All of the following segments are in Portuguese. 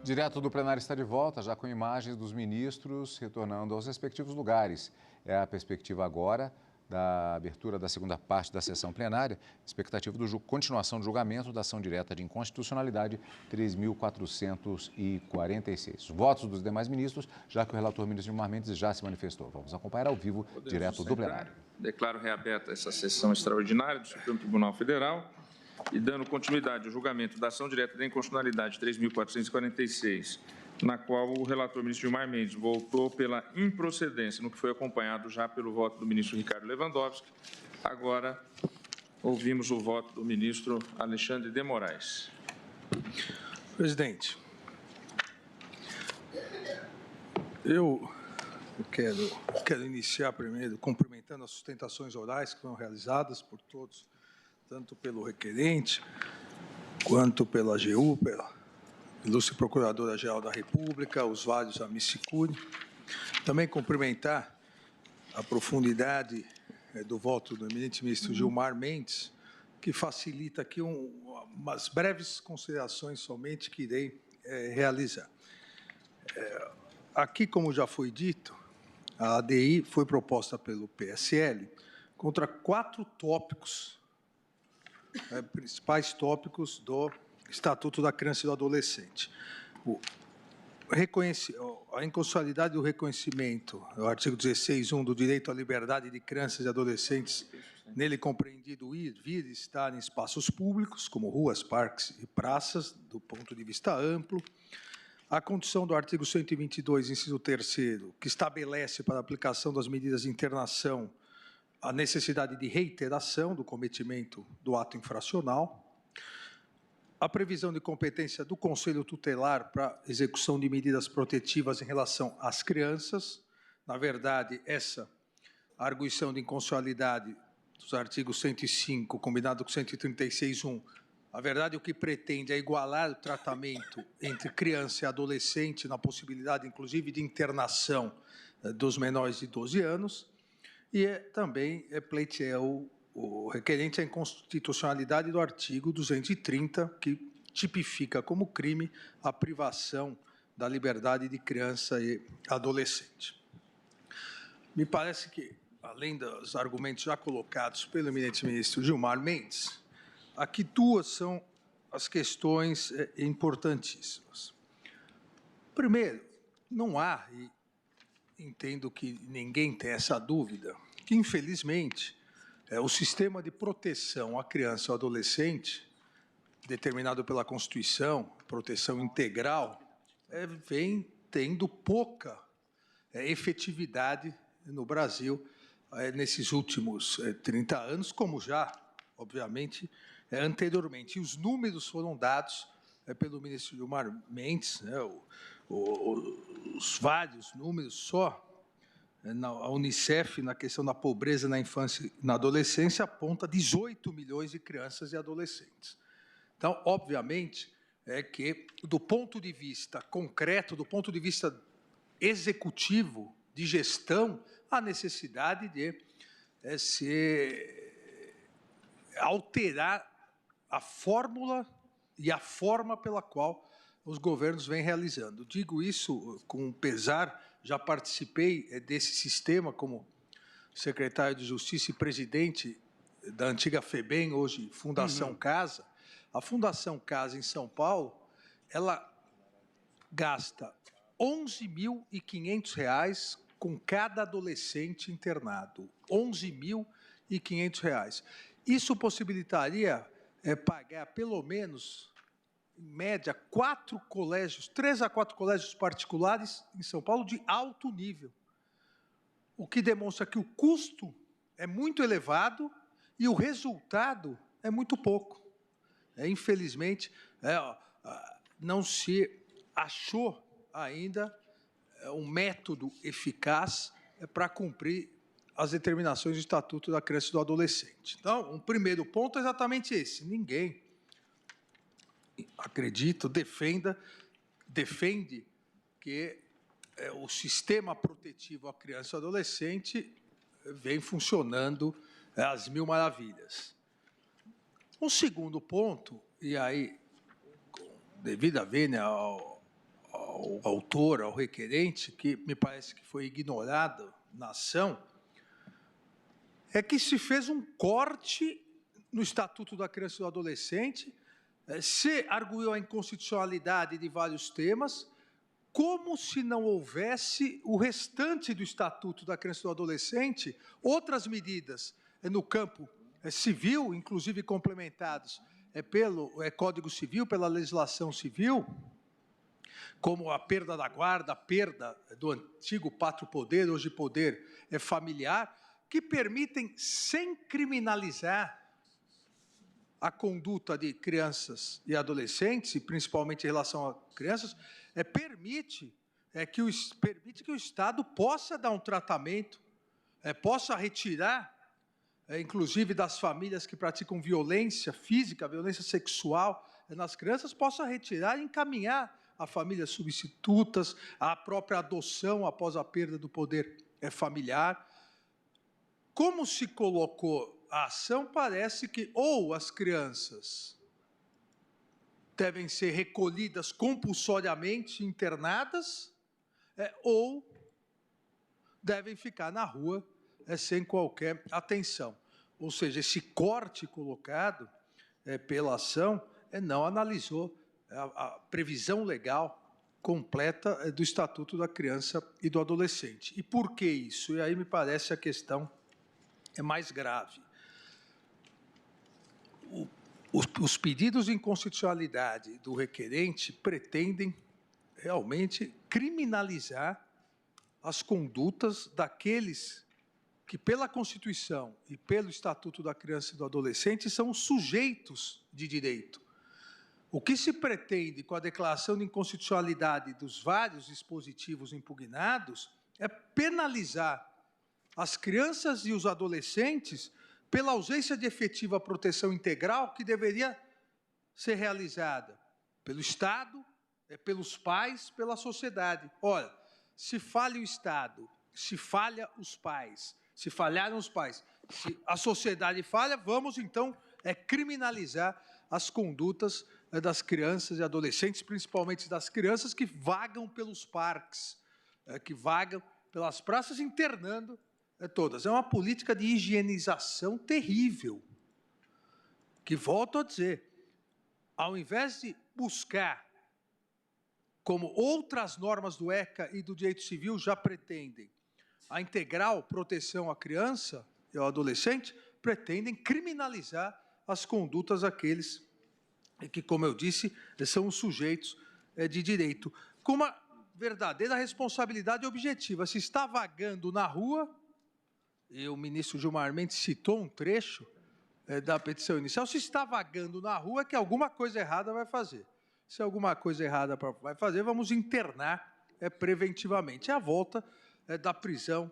Direto do plenário está de volta, já com imagens dos ministros retornando aos respectivos lugares. É a perspectiva agora da abertura da segunda parte da sessão plenária, expectativa do continuação do julgamento da ação direta de inconstitucionalidade 3.446. Votos dos demais ministros, já que o relator ministro Gilmar Mendes já se manifestou. Vamos acompanhar ao vivo, direto do plenário. Declaro reaberta essa sessão extraordinária do Supremo Tribunal Federal e dando continuidade ao julgamento da ação direta de inconstitucionalidade 3.446, na qual o relator ministro Gilmar Mendes votou pela improcedência, no que foi acompanhado já pelo voto do ministro Ricardo Lewandowski. Agora, ouvimos o voto do ministro Alexandre de Moraes. Presidente, eu quero iniciar primeiro cumprimentando as sustentações orais que foram realizadas por todos, tanto pelo requerente, quanto pela AGU, pela ilustre Procuradora-Geral da República, os vários amicicuri. Também cumprimentar a profundidade do voto do eminente ministro Gilmar Mendes, que facilita aqui umas breves considerações somente que irei realizar. Aqui, como já foi dito, a ADI foi proposta pelo PSL contra 4 tópicos, principais tópicos do Estatuto da Criança e do Adolescente. A inconstitucionalidade do reconhecimento, o artigo 16.1 do direito à liberdade de crianças e adolescentes, nele compreendido ir, vir e estar em espaços públicos, como ruas, parques e praças, do ponto de vista amplo. A condição do artigo 122, inciso 3º, que estabelece para a aplicação das medidas de internação a necessidade de reiteração do cometimento do ato infracional, a previsão de competência do Conselho Tutelar para execução de medidas protetivas em relação às crianças. Na verdade, essa arguição de inconstitucionalidade dos artigos 105, combinado com 136.1, na verdade, o que pretende é igualar o tratamento entre criança e adolescente na possibilidade, inclusive, de internação dos menores de 12 anos, e também pleiteia o requerente a inconstitucionalidade do artigo 230, que tipifica como crime a privação da liberdade de criança e adolescente. Me parece que, além dos argumentos já colocados pelo eminente ministro Gilmar Mendes, aqui 2 são as questões importantíssimas. Primeiro, não há, e entendo que ninguém tem essa dúvida, que, infelizmente, o sistema de proteção à criança e ao adolescente, determinado pela Constituição, proteção integral, vem tendo pouca efetividade no Brasil nesses últimos 30 anos, como já, obviamente, anteriormente. E os números foram dados pelo ministro Gilmar Mendes, os vários números só. A Unicef, na questão da pobreza na infância e na adolescência, aponta 18 milhões de crianças e adolescentes. Então, obviamente, que, do ponto de vista concreto, do ponto de vista executivo, de gestão, há necessidade de se alterar a fórmula e a forma pela qual os governos vêm realizando. Digo isso com pesar. Já participei desse sistema como secretário de Justiça e presidente da antiga FEBEM, hoje Fundação Casa. A Fundação Casa, em São Paulo, ela gasta R$ 11.500 com cada adolescente internado. R$ 11.500. Isso possibilitaria pagar, pelo menos, em média, 3 a 4 colégios particulares em São Paulo de alto nível, o que demonstra que o custo é muito elevado e o resultado é muito pouco. Infelizmente, não se achou ainda um método eficaz para cumprir as determinações do Estatuto da Criança e do Adolescente. Então, um primeiro ponto é exatamente esse. Ninguém, acredito, defende que o sistema protetivo à criança e ao adolescente vem funcionando às mil maravilhas. Um segundo ponto, e aí, com devida vênia ao ao autor, ao requerente, que me parece que foi ignorado na ação, é que se fez um corte no Estatuto da Criança e do Adolescente, se arguiu a inconstitucionalidade de vários temas, como se não houvesse o restante do Estatuto da Criança e do Adolescente, outras medidas no campo civil, inclusive complementados pelo Código Civil, pela legislação civil, como a perda da guarda, a perda do antigo pátrio poder, hoje poder familiar, que permitem, sem criminalizar a conduta de crianças e adolescentes, e principalmente em relação a crianças, permite que o Estado possa dar um tratamento, possa retirar, inclusive das famílias que praticam violência física, violência sexual nas crianças, possa retirar e encaminhar a famílias substitutas, a própria adoção após a perda do poder familiar. Como se colocou a ação, parece que ou as crianças devem ser recolhidas compulsoriamente, internadas, ou devem ficar na rua sem qualquer atenção. Ou seja, esse corte colocado pela ação não analisou a previsão legal completa do Estatuto da Criança e do Adolescente. E por que isso? E aí me parece a questão mais grave. Os pedidos de inconstitucionalidade do requerente pretendem realmente criminalizar as condutas daqueles que, pela Constituição e pelo Estatuto da Criança e do Adolescente, são os sujeitos de direito. O que se pretende com a declaração de inconstitucionalidade dos vários dispositivos impugnados é penalizar as crianças e os adolescentes pela ausência de efetiva proteção integral que deveria ser realizada pelo Estado, pelos pais, pela sociedade. Olha, se falha o Estado, se falha os pais, se falharam os pais, se a sociedade falha, vamos então criminalizar as condutas das crianças e adolescentes, principalmente das crianças que vagam pelos parques, que vagam pelas praças internando todas. É uma política de higienização terrível, que, volto a dizer, ao invés de buscar, como outras normas do ECA e do direito civil já pretendem, a integral proteção à criança e ao adolescente, pretendem criminalizar as condutas daqueles que, como eu disse, são os sujeitos de direito, com uma verdadeira responsabilidade objetiva. Se está vagando na rua, e o ministro Gilmar Mendes citou um trecho da petição inicial, se está vagando na rua, é que alguma coisa errada vai fazer. Se alguma coisa errada vai fazer, vamos internar preventivamente. É a volta da prisão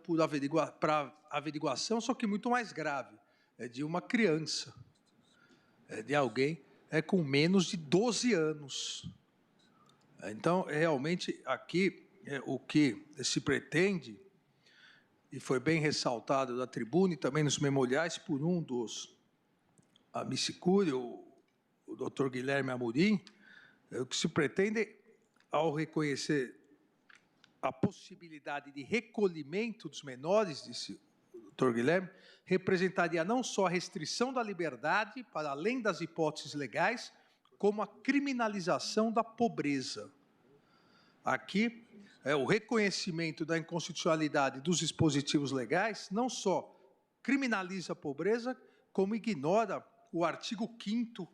para averiguação, só que muito mais grave, de uma criança, de alguém com menos de 12 anos. Então, realmente, aqui, o que se pretende, e foi bem ressaltado da tribuna e também nos memoriais por um dos amicicuri, o doutor Guilherme Amorim, o que se pretende, ao reconhecer a possibilidade de recolhimento dos menores, disse o doutor Guilherme, representaria não só a restrição da liberdade, para além das hipóteses legais, como a criminalização da pobreza. Aqui, o reconhecimento da inconstitucionalidade dos dispositivos legais não só criminaliza a pobreza, como ignora o artigo 5º,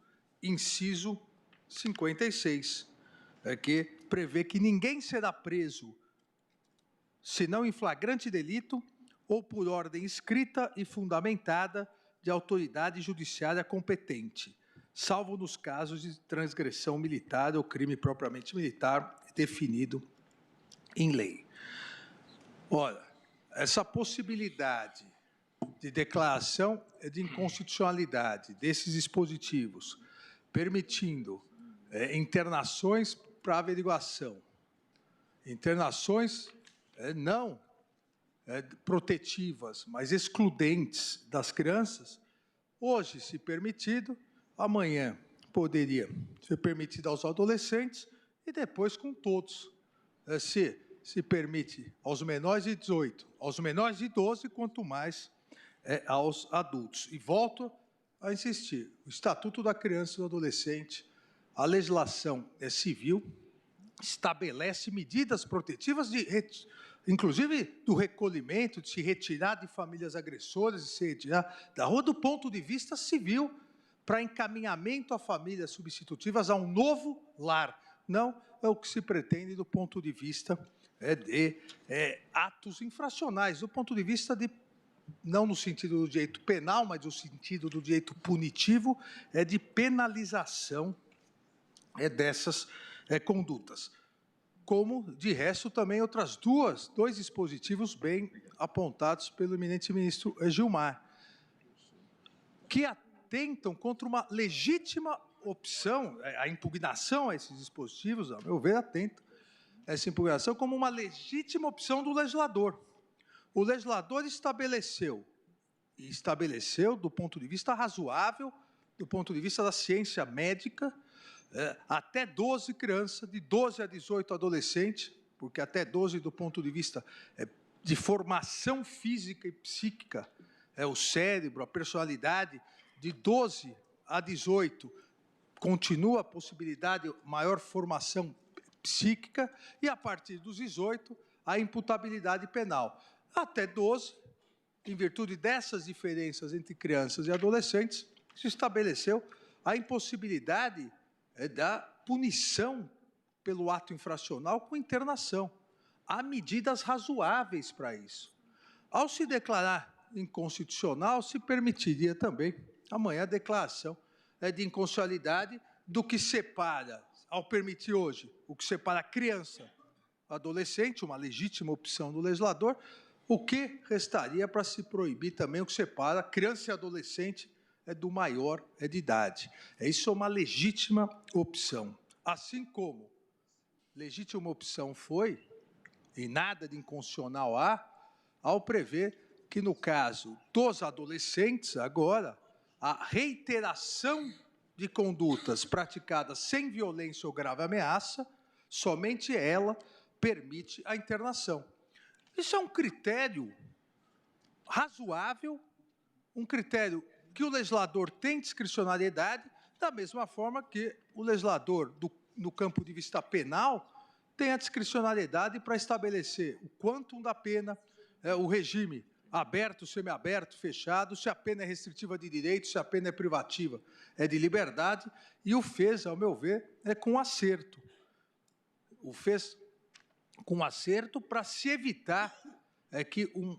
inciso 56, que prevê que ninguém será preso, senão em flagrante delito ou por ordem escrita e fundamentada de autoridade judiciária competente, salvo nos casos de transgressão militar ou crime propriamente militar definido em lei. Ora, essa possibilidade de declaração de inconstitucionalidade desses dispositivos, permitindo internações para averiguação, internações não protetivas, mas excludentes das crianças, hoje, se permitido, amanhã poderia ser permitido aos adolescentes e depois com todos. se permite aos menores de 18, aos menores de 12, quanto mais aos adultos. E volto a insistir, o Estatuto da Criança e do Adolescente, a legislação civil, estabelece medidas protetivas, inclusive do recolhimento, de se retirar de famílias agressoras, de se retirar da rua, do ponto de vista civil, para encaminhamento a famílias substitutivas a um novo lar. Não é o que se pretende do ponto de vista de atos infracionais, do ponto de vista de, não no sentido do direito penal, mas no sentido do direito punitivo, de penalização dessas condutas. Como, de resto, também outras dois dispositivos bem apontados pelo eminente ministro Gilmar, que atentam contra uma legítima opção, a impugnação a esses dispositivos, a meu ver, atenta essa impugnação como uma legítima opção do legislador. O legislador estabeleceu do ponto de vista razoável, do ponto de vista da ciência médica, até 12 crianças, de 12 a 18 adolescentes, porque até 12 do ponto de vista de formação física e psíquica, o cérebro, a personalidade, de 12 a 18, continua a possibilidade de maior formação psíquica, e a partir dos 18, a imputabilidade penal. Até 12, em virtude dessas diferenças entre crianças e adolescentes, se estabeleceu a impossibilidade da punição pelo ato infracional com internação. Há medidas razoáveis para isso. Ao se declarar inconstitucional, se permitiria também, amanhã, a declaração de inconstitucionalidade do que separa, ao permitir hoje, o que separa a criança, adolescente, uma legítima opção do legislador, o que restaria para se proibir também o que separa criança e adolescente do maior de idade. Isso é uma legítima opção. Assim como legítima opção foi, e nada de inconstitucional há, ao prever que, no caso dos adolescentes, agora, a reiteração de condutas praticadas sem violência ou grave ameaça, somente ela permite a internação. Isso é um critério razoável, um critério que o legislador tem discricionariedade, da mesma forma que o legislador, no campo de vista penal, tem a discricionariedade para estabelecer o quantum da pena, o regime aberto, semiaberto, fechado, se a pena é restritiva de direitos, se a pena é privativa de liberdade, e o fez, ao meu ver, com acerto. O fez com acerto para se evitar que um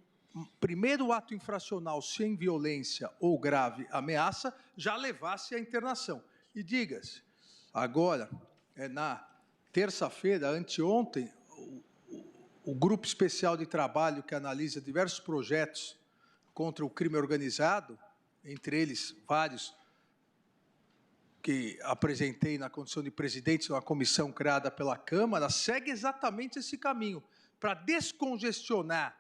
primeiro ato infracional sem violência ou grave ameaça já levasse à internação. E diga-se, agora, na terça-feira, anteontem, o Grupo Especial de Trabalho que analisa diversos projetos contra o crime organizado, entre eles vários que apresentei na condição de presidente de uma comissão criada pela Câmara, segue exatamente esse caminho, para descongestionar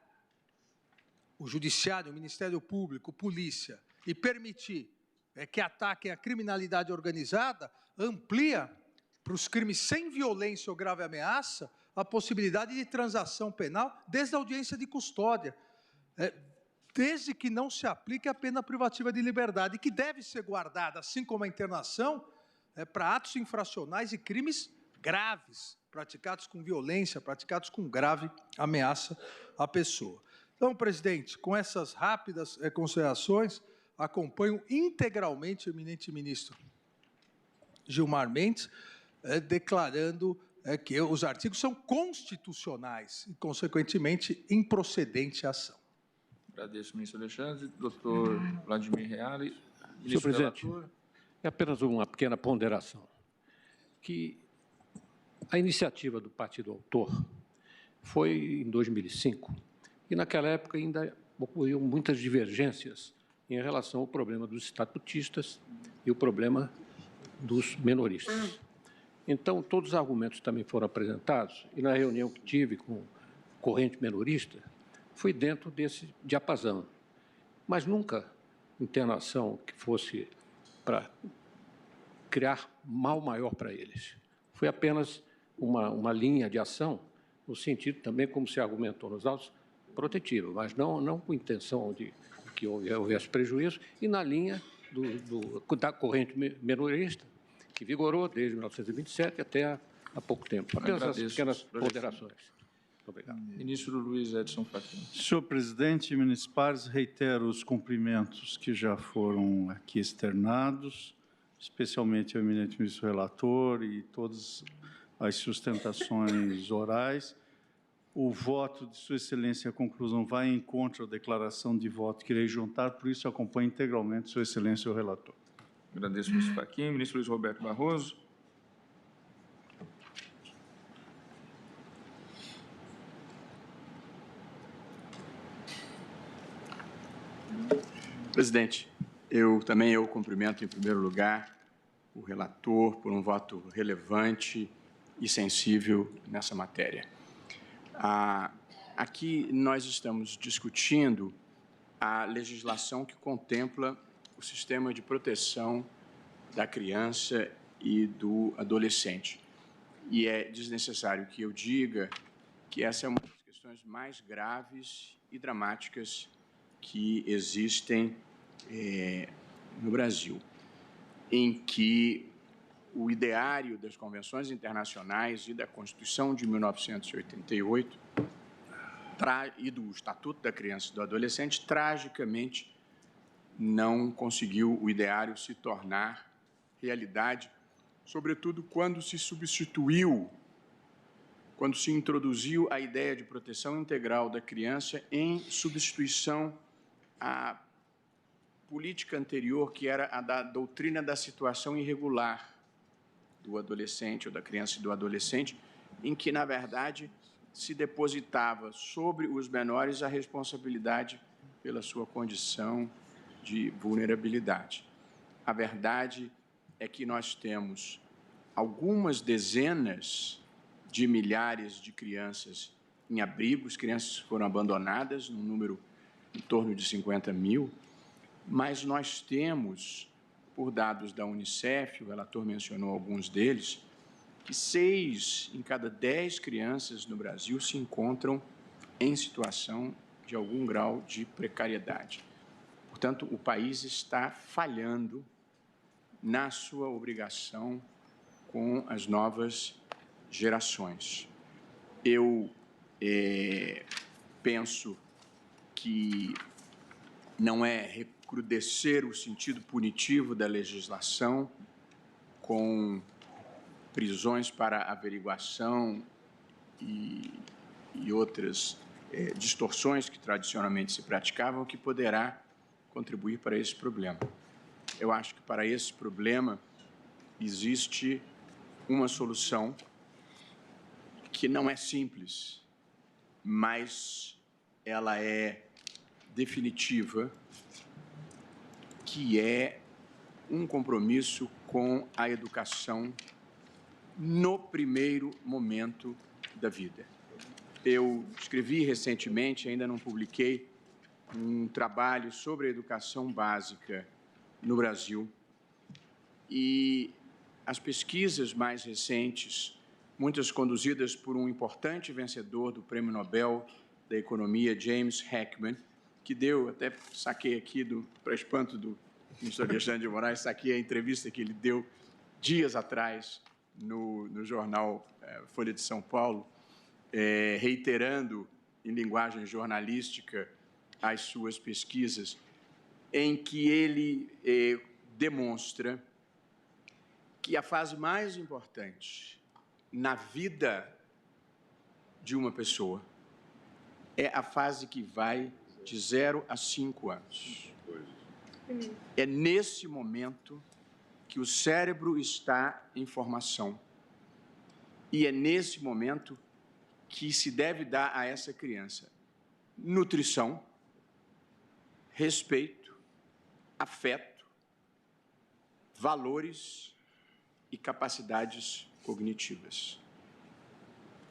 o Judiciário, o Ministério Público, Polícia, e permitir que ataquem a criminalidade organizada, amplia para os crimes sem violência ou grave ameaça a possibilidade de transação penal desde a audiência de custódia, desde que não se aplique a pena privativa de liberdade, que deve ser guardada, assim como a internação, para atos infracionais e crimes graves, praticados com violência, praticados com grave ameaça à pessoa. Então, presidente, com essas rápidas considerações, acompanho integralmente o eminente ministro Gilmar Mendes, declarando que os artigos são constitucionais e, consequentemente, improcedente a ação. Agradeço, ministro Alexandre. Doutor Vladimir Reale, Senhor presidente, é apenas uma pequena ponderação, que a iniciativa do partido autor foi em 2005, e naquela época ainda ocorriam muitas divergências em relação ao problema dos estatutistas e o problema dos menoristas. Então, todos os argumentos também foram apresentados, e na reunião que tive com o corrente menorista, foi dentro desse diapasão. Mas nunca internação que fosse para criar mal maior para eles. Foi apenas uma linha de ação no sentido também, como se argumentou nos autos, protetivo, mas não com intenção de que houvesse prejuízo, e na linha da corrente melhorista, que vigorou desde 1927 até há pouco tempo. Apenas as pequenas ponderações. Obrigado. Ministro Luiz Edson Fachin. Senhor presidente, ministros pares, reitero os cumprimentos que já foram aqui externados, especialmente ao eminente ministro relator e todas as sustentações orais. O voto de Sua Excelência, a conclusão, vai em contra da declaração de voto que irei juntar, por isso acompanho integralmente Sua Excelência o relator. Agradeço, ministro Fachin. Ministro Luiz Roberto Barroso. Presidente, eu cumprimento, em primeiro lugar, o relator por um voto relevante e sensível nessa matéria. Aqui nós estamos discutindo a legislação que contempla o sistema de proteção da criança e do adolescente. E é desnecessário que eu diga que essa é uma das questões mais graves e dramáticas que existem no Brasil, em que o ideário das convenções internacionais e da Constituição de 1988 e do Estatuto da Criança e do Adolescente, tragicamente, não conseguiu o ideário se tornar realidade, sobretudo quando se introduziu a ideia de proteção integral da criança em substituição à política anterior, que era a da doutrina da situação irregular do adolescente ou da criança e do adolescente, em que, na verdade, se depositava sobre os menores a responsabilidade pela sua condição de vulnerabilidade. A verdade é que nós temos algumas dezenas de milhares de crianças em abrigos, crianças que foram abandonadas, num número em torno de 50 mil, mas nós temos, por dados da Unicef, o relator mencionou alguns deles, que 6 em cada 10 crianças no Brasil se encontram em situação de algum grau de precariedade. Portanto, o país está falhando na sua obrigação com as novas gerações. Eu penso que não é recrudescer o sentido punitivo da legislação com prisões para averiguação e outras distorções que tradicionalmente se praticavam, que poderá contribuir para esse problema. Eu acho que para esse problema existe uma solução que não é simples, mas ela é definitiva, que é um compromisso com a educação no primeiro momento da vida. Eu escrevi recentemente, ainda não publiquei, um trabalho sobre a educação básica no Brasil, e as pesquisas mais recentes, muitas conduzidas por um importante vencedor do Prêmio Nobel da Economia, James Heckman, que deu, até saquei aqui, para espanto do ministro Alexandre de Moraes, saquei a entrevista que ele deu dias atrás no jornal Folha de São Paulo, reiterando em linguagem jornalística as suas pesquisas, em que ele demonstra que a fase mais importante na vida de uma pessoa é a fase que vai de 0 a 5 anos. É nesse momento que o cérebro está em formação. E é nesse momento que se deve dar a essa criança nutrição, respeito, afeto, valores e capacidades cognitivas.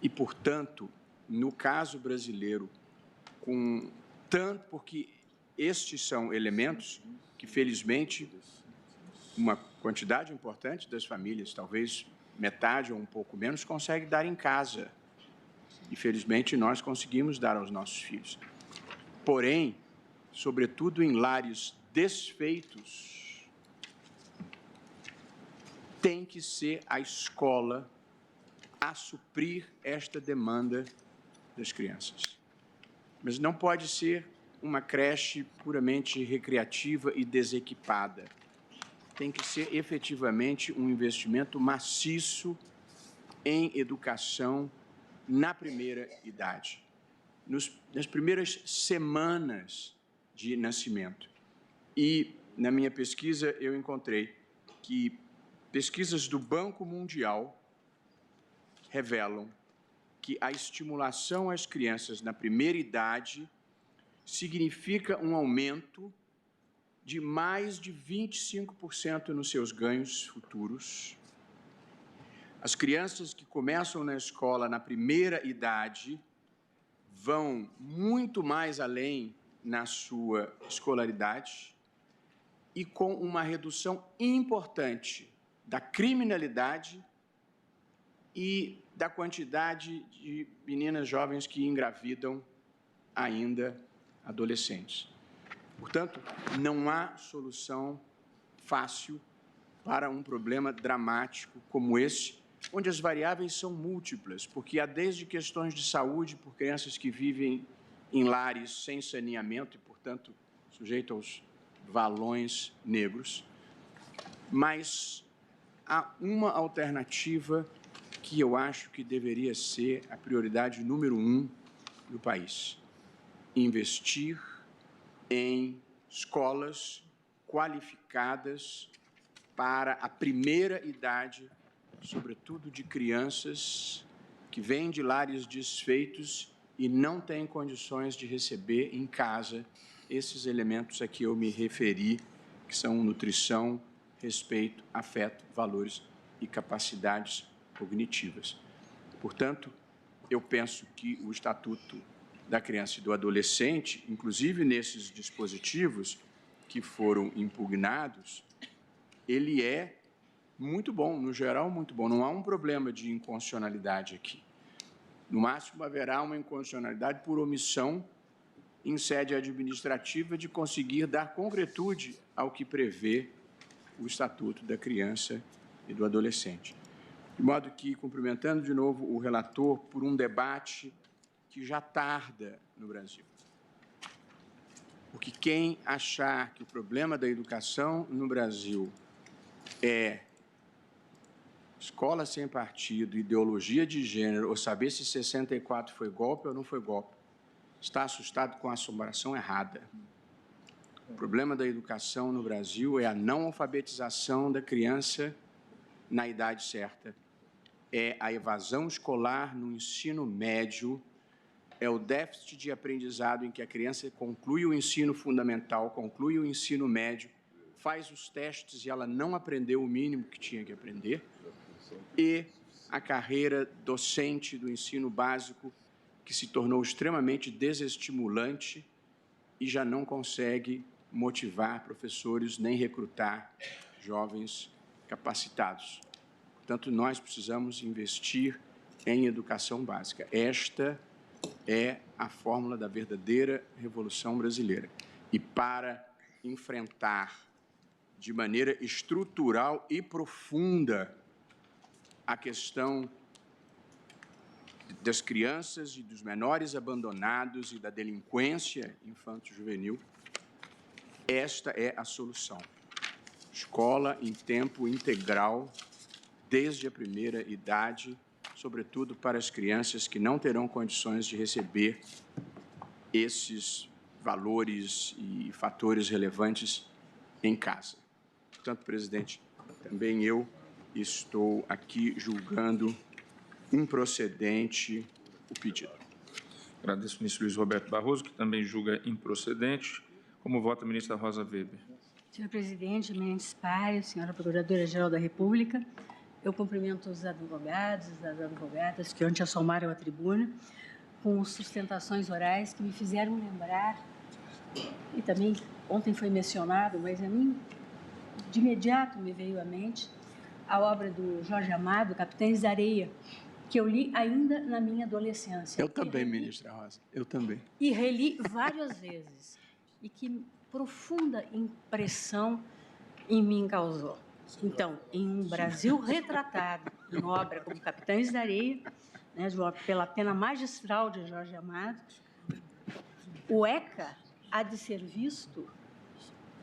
E, portanto, no caso brasileiro, porque estes são elementos que, felizmente, uma quantidade importante das famílias, talvez metade ou um pouco menos, consegue dar em casa. E, felizmente, nós conseguimos dar aos nossos filhos. Porém, sobretudo em lares desfeitos, tem que ser a escola a suprir esta demanda das crianças. Mas não pode ser uma creche puramente recreativa e desequipada. Tem que ser efetivamente um investimento maciço em educação na primeira idade, nas primeiras semanas de nascimento. E, na minha pesquisa, eu encontrei que pesquisas do Banco Mundial revelam que a estimulação às crianças na primeira idade significa um aumento de mais de 25% nos seus ganhos futuros. As crianças que começam na escola na primeira idade vão muito mais além na sua escolaridade e com uma redução importante da criminalidade e da quantidade de meninas jovens que engravidam ainda adolescentes. Portanto, não há solução fácil para um problema dramático como esse, onde as variáveis são múltiplas, porque há desde questões de saúde por crianças que vivem em lares sem saneamento e, portanto, sujeitos aos valões negros, mas há uma alternativa que eu acho que deveria ser a prioridade número 1 do país: investir em escolas qualificadas para a primeira idade, sobretudo de crianças que vêm de lares desfeitos e não têm condições de receber em casa esses elementos a que eu me referi, que são nutrição, respeito, afeto, valores e capacidades cognitivas. Portanto, eu penso que o Estatuto da Criança e do Adolescente, inclusive nesses dispositivos que foram impugnados, ele é muito bom, no geral, muito bom. Não há um problema de inconstitucionalidade aqui. No máximo, haverá uma inconstitucionalidade por omissão em sede administrativa de conseguir dar concretude ao que prevê o Estatuto da Criança e do Adolescente. De modo que, cumprimentando de novo o relator por um debate que já tarda no Brasil. Porque quem achar que o problema da educação no Brasil é escola sem partido, ideologia de gênero, ou saber se 64 foi golpe ou não foi golpe, está assustado com a assombração errada. O problema da educação no Brasil é a não alfabetização da criança na idade certa, é a evasão escolar no ensino médio, é o déficit de aprendizado em que a criança conclui o ensino fundamental, conclui o ensino médio, faz os testes e ela não aprendeu o mínimo que tinha que aprender, e a carreira docente do ensino básico, que se tornou extremamente desestimulante e já não consegue motivar professores nem recrutar jovens capacitados. Portanto, nós precisamos investir em educação básica. Esta é a fórmula da verdadeira Revolução Brasileira. E para enfrentar de maneira estrutural e profunda a questão das crianças e dos menores abandonados e da delinquência infanto-juvenil, esta é a solução. Escola em tempo integral, desde a primeira idade, sobretudo para as crianças que não terão condições de receber esses valores e fatores relevantes em casa. Portanto, presidente, também eu estou aqui julgando improcedente o pedido. Agradeço ao ministro Luiz Roberto Barroso, que também julga improcedente. Como vota a ministra Rosa Weber? Senhor presidente, eminentes pares, senhora procuradora-geral da República, eu cumprimento os advogados, as advogadas que ontem assomaram a tribuna com sustentações orais que me fizeram lembrar, e também ontem foi mencionado, mas a mim de imediato me veio à mente a obra do Jorge Amado, Capitães da Areia, que eu li ainda na minha adolescência. Eu também, ministra Rosa, eu também. E reli várias vezes, e que profunda impressão em mim causou. Então, em um Brasil retratado em obra como Capitães da Areia, né, pela pena magistral de Jorge Amado, o ECA há de ser visto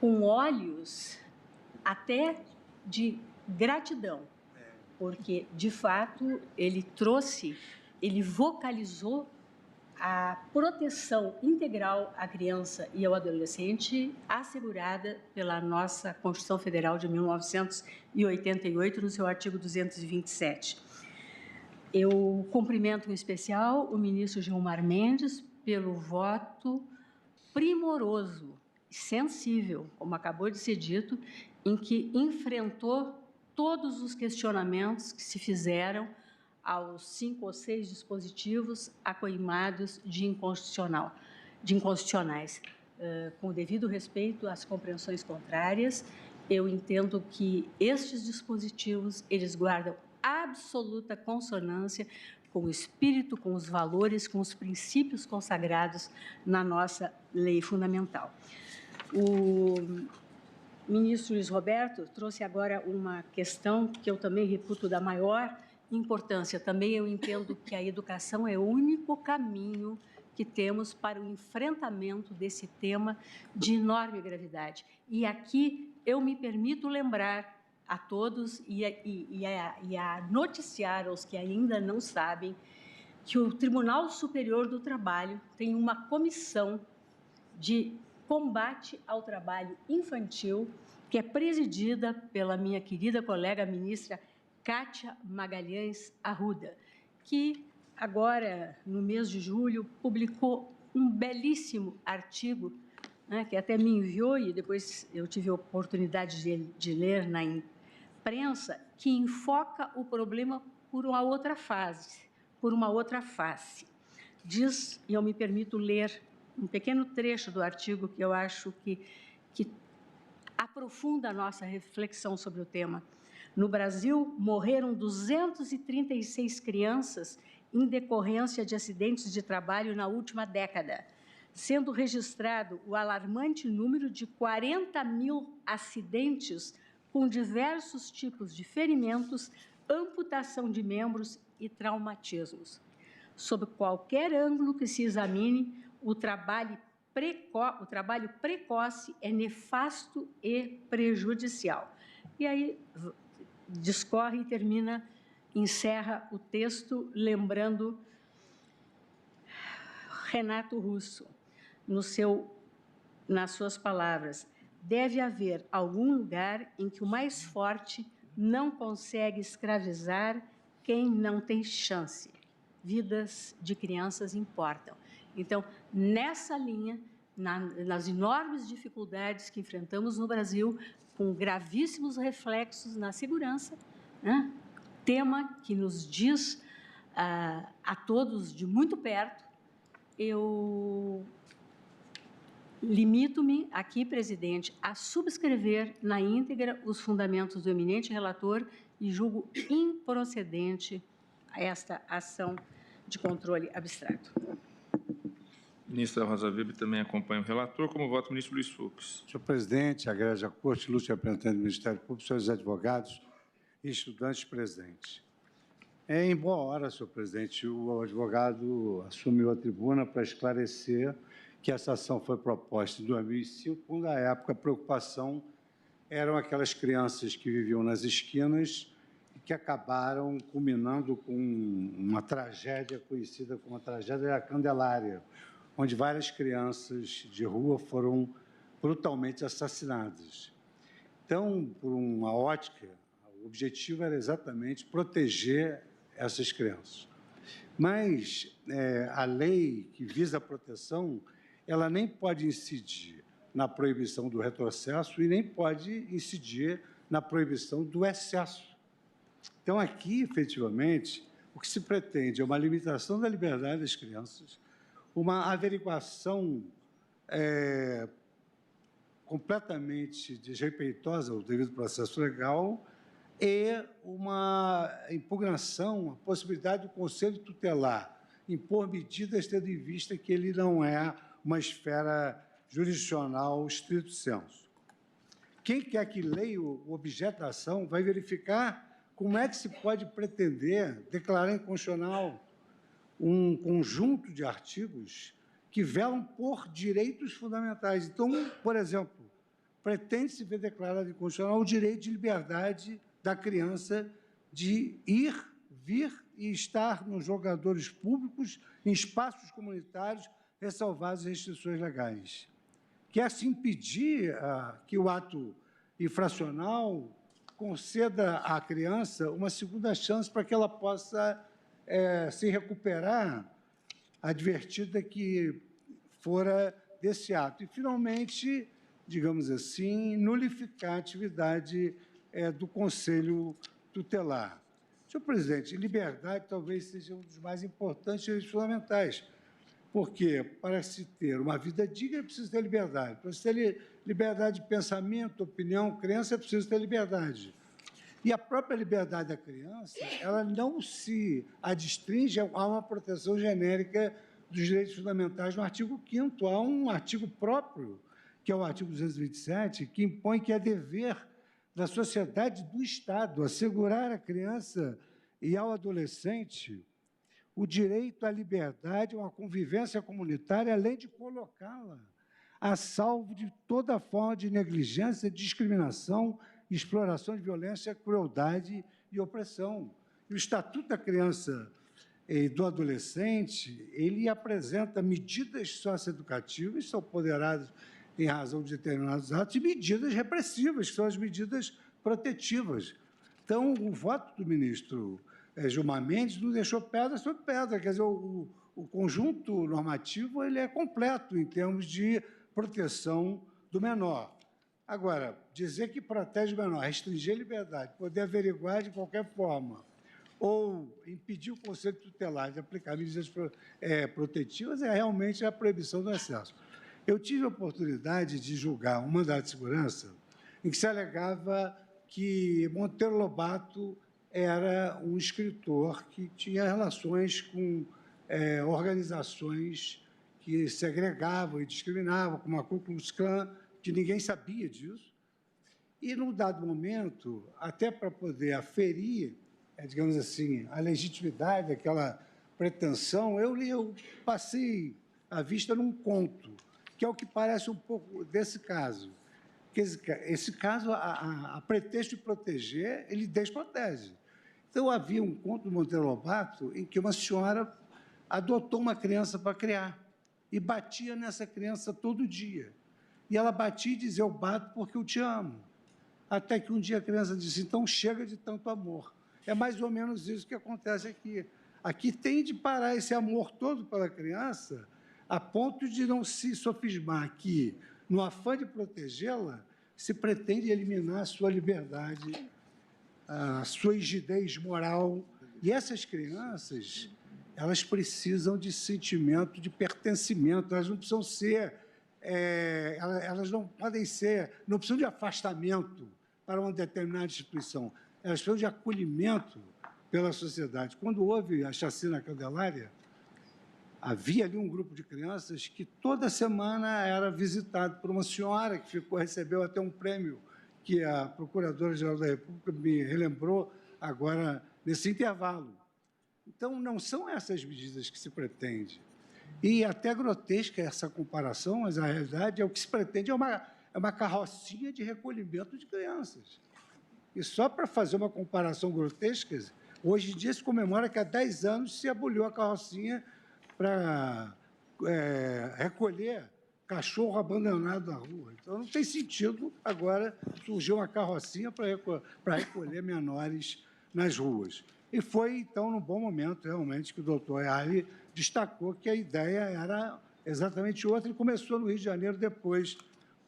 com olhos até de gratidão, porque, de fato, ele vocalizou a proteção integral à criança e ao adolescente assegurada pela nossa Constituição Federal de 1988, no seu artigo 227. Eu cumprimento em especial o ministro Gilmar Mendes pelo voto primoroso e sensível, como acabou de ser dito, em que enfrentou todos os questionamentos que se fizeram aos 5 ou 6 dispositivos acoimados de inconstitucionais. Com o devido respeito às compreensões contrárias, eu entendo que estes dispositivos, eles guardam absoluta consonância com o espírito, com os valores, com os princípios consagrados na nossa lei fundamental. O ministro Luiz Roberto trouxe agora uma questão que eu também reputo da maior importância. Também eu entendo que a educação é o único caminho que temos para o enfrentamento desse tema de enorme gravidade. E aqui eu me permito lembrar a todos e a noticiar aos que ainda não sabem que o Tribunal Superior do Trabalho tem uma comissão de combate ao trabalho infantil, que é presidida pela minha querida colega ministra Kátia Magalhães Arruda, que agora, no mês de julho, publicou um belíssimo artigo, né, que até me enviou e depois eu tive a oportunidade de ler na imprensa, que enfoca o problema por uma outra face. Diz, e eu me permito ler um pequeno trecho do artigo que eu acho que aprofunda a nossa reflexão sobre o tema. No Brasil, morreram 236 crianças em decorrência de acidentes de trabalho na última década, sendo registrado o alarmante número de 40 mil acidentes com diversos tipos de ferimentos, amputação de membros e traumatismos. Sob qualquer ângulo que se examine, o trabalho precoce é nefasto e prejudicial. E aí discorre e termina, encerra o texto lembrando Renato Russo, nas suas palavras: deve haver algum lugar em que o mais forte não consegue escravizar quem não tem chance. Vidas de crianças importam. Então, nessa linha, nas enormes dificuldades que enfrentamos no Brasil, com gravíssimos reflexos na segurança, né? Tema que nos diz a todos de muito perto, eu limito-me aqui, presidente, a subscrever na íntegra os fundamentos do eminente relator e julgo improcedente esta ação de controle abstrato. Ministra Rosa Weber também acompanha o relator. Como voto, ministro Luiz Fux. Senhor presidente, agrega a Corte, ilustre representante do Ministério Público, senhores advogados e estudantes presentes. Em boa hora, senhor presidente, o advogado assumiu a tribuna para esclarecer que essa ação foi proposta em 2005, quando, à época, a preocupação eram aquelas crianças que viviam nas esquinas e que acabaram culminando com uma tragédia conhecida como a tragédia da Candelária, onde várias crianças de rua foram brutalmente assassinadas. Então, por uma ótica, o objetivo era exatamente proteger essas crianças. Mas a lei que visa a proteção, ela nem pode incidir na proibição do retrocesso e nem pode incidir na proibição do excesso. Então, aqui, efetivamente, o que se pretende é uma limitação da liberdade das crianças, uma averiguação completamente desrespeitosa ao devido processo legal e uma impugnação, a possibilidade do Conselho Tutelar impor medidas tendo em vista que ele não é uma esfera jurisdicional stricto sensu. Quem quer que leia o objeto da ação vai verificar como é que se pode pretender declarar inconstitucional um conjunto de artigos que velam por direitos fundamentais. Então, por exemplo, pretende-se ver declarado inconstitucional o direito de liberdade da criança de ir, vir e estar nos jogadores públicos, em espaços comunitários, ressalvadas as restrições legais. Quer-se impedir que o ato infracional conceda à criança uma segunda chance para que ela possa se recuperar, advertida que fora desse ato. E, finalmente, digamos assim, nulificar a atividade do Conselho Tutelar. Senhor presidente, liberdade talvez seja um dos mais importantes direitos fundamentais, porque, para se ter uma vida digna, é preciso ter liberdade. Para se ter liberdade de pensamento, opinião, crença, é preciso ter liberdade. E a própria liberdade da criança, ela não se adstringe a uma proteção genérica dos direitos fundamentais no artigo 5º. Há um artigo próprio, que é o artigo 227, que impõe que é dever da sociedade do Estado assegurar à criança e ao adolescente o direito à liberdade, a uma convivência comunitária, além de colocá-la a salvo de toda forma de negligência, discriminação, exploração de violência, crueldade e opressão. E o Estatuto da Criança e do Adolescente, ele apresenta medidas socioeducativas, são ponderadas em razão de determinados atos, e medidas repressivas, que são as medidas protetivas. Então, o voto do ministro Gilmar Mendes não deixou pedra sobre pedra, quer dizer, o conjunto normativo ele é completo em termos de proteção do menor. Agora, dizer que protege o menor, restringir a liberdade, poder averiguar de qualquer forma, ou impedir o Conselho Tutelar de aplicar medidas protetivas é realmente a proibição do excesso. Eu tive a oportunidade de julgar um mandado de segurança em que se alegava que Monteiro Lobato era um escritor que tinha relações com organizações que segregavam e discriminavam, como a Ku Klux Klan, que ninguém sabia disso. E, num dado momento, até para poder aferir, digamos assim, a legitimidade daquela pretensão, eu passei a vista num conto, que é o que parece um pouco desse caso. Esse caso, a pretexto de proteger, ele desprotege. Então, havia um conto do Monteiro Lobato em que uma senhora adotou uma criança para criar e batia nessa criança todo dia. E ela batia e dizia, eu bato porque eu te amo. Até que um dia a criança disse, então chega de tanto amor. É mais ou menos isso que acontece aqui. Aqui tem de parar esse amor todo pela criança, a ponto de não se sofismar que, no afã de protegê-la, se pretende eliminar a sua liberdade, a sua rigidez moral. E essas crianças, elas precisam de sentimento de pertencimento, elas não precisam ser, elas não podem ser, não precisam de afastamento para uma determinada instituição, elas precisam de acolhimento pela sociedade. Quando houve a chacina Candelária, havia ali um grupo de crianças que toda semana era visitado por uma senhora que recebeu até um prêmio que a Procuradora-Geral da República me relembrou agora nesse intervalo. Então, não são essas medidas que se pretende. E até grotesca essa comparação, mas a realidade é o que se pretende é uma carrocinha de recolhimento de crianças. E só para fazer uma comparação grotesca, hoje em dia se comemora que há 10 anos se aboliu a carrocinha para recolher cachorro abandonado na rua. Então, não tem sentido agora surgir uma carrocinha para recolher menores nas ruas. E foi, então, num bom momento, realmente, que o doutor Early destacou que a ideia era exatamente outra e começou no Rio de Janeiro depois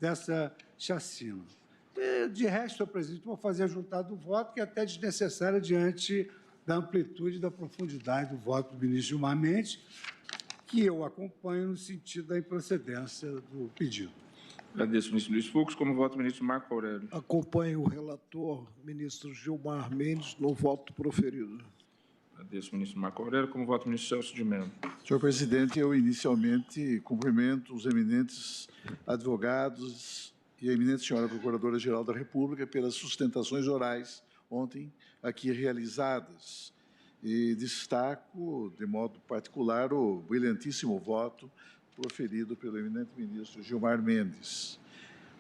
dessa chacina. E, de resto, senhor presidente, vou fazer a juntada do voto, que é até desnecessária diante da amplitude e da profundidade do voto do ministro Gilmar Mendes, que eu acompanho no sentido da improcedência do pedido. Agradeço, ministro Luiz Fux. Como voto, o ministro Marco Aurélio. Acompanho o relator, ministro Gilmar Mendes, no voto proferido. Agradeço, ministro Marco Aurélio. Como voto, o ministro Celso de Mello. Senhor presidente, eu inicialmente cumprimento os eminentes advogados e a eminente senhora Procuradora-Geral da República pelas sustentações orais ontem aqui realizadas. E destaco, de modo particular, o brilhantíssimo voto proferido pelo eminente ministro Gilmar Mendes.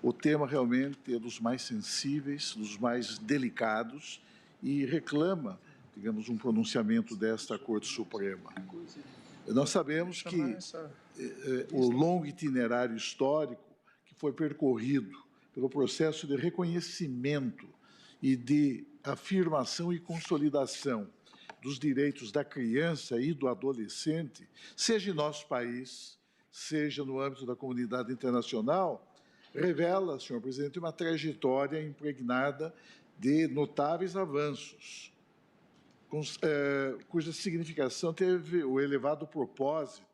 O tema realmente é dos mais sensíveis, dos mais delicados e reclama, digamos, um pronunciamento desta Corte Suprema. Nós sabemos que o longo itinerário histórico que foi percorrido pelo processo de reconhecimento e de afirmação e consolidação dos direitos da criança e do adolescente, seja em nosso país, seja no âmbito da comunidade internacional, revela, senhor presidente, uma trajetória impregnada de notáveis avanços, cuja significação teve o elevado propósito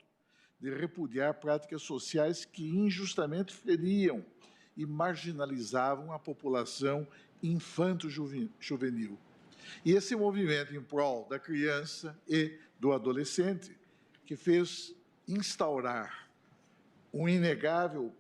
de repudiar práticas sociais que injustamente feriam e marginalizavam a população infanto-juvenil. E esse movimento em prol da criança e do adolescente, que fez instaurar um inegável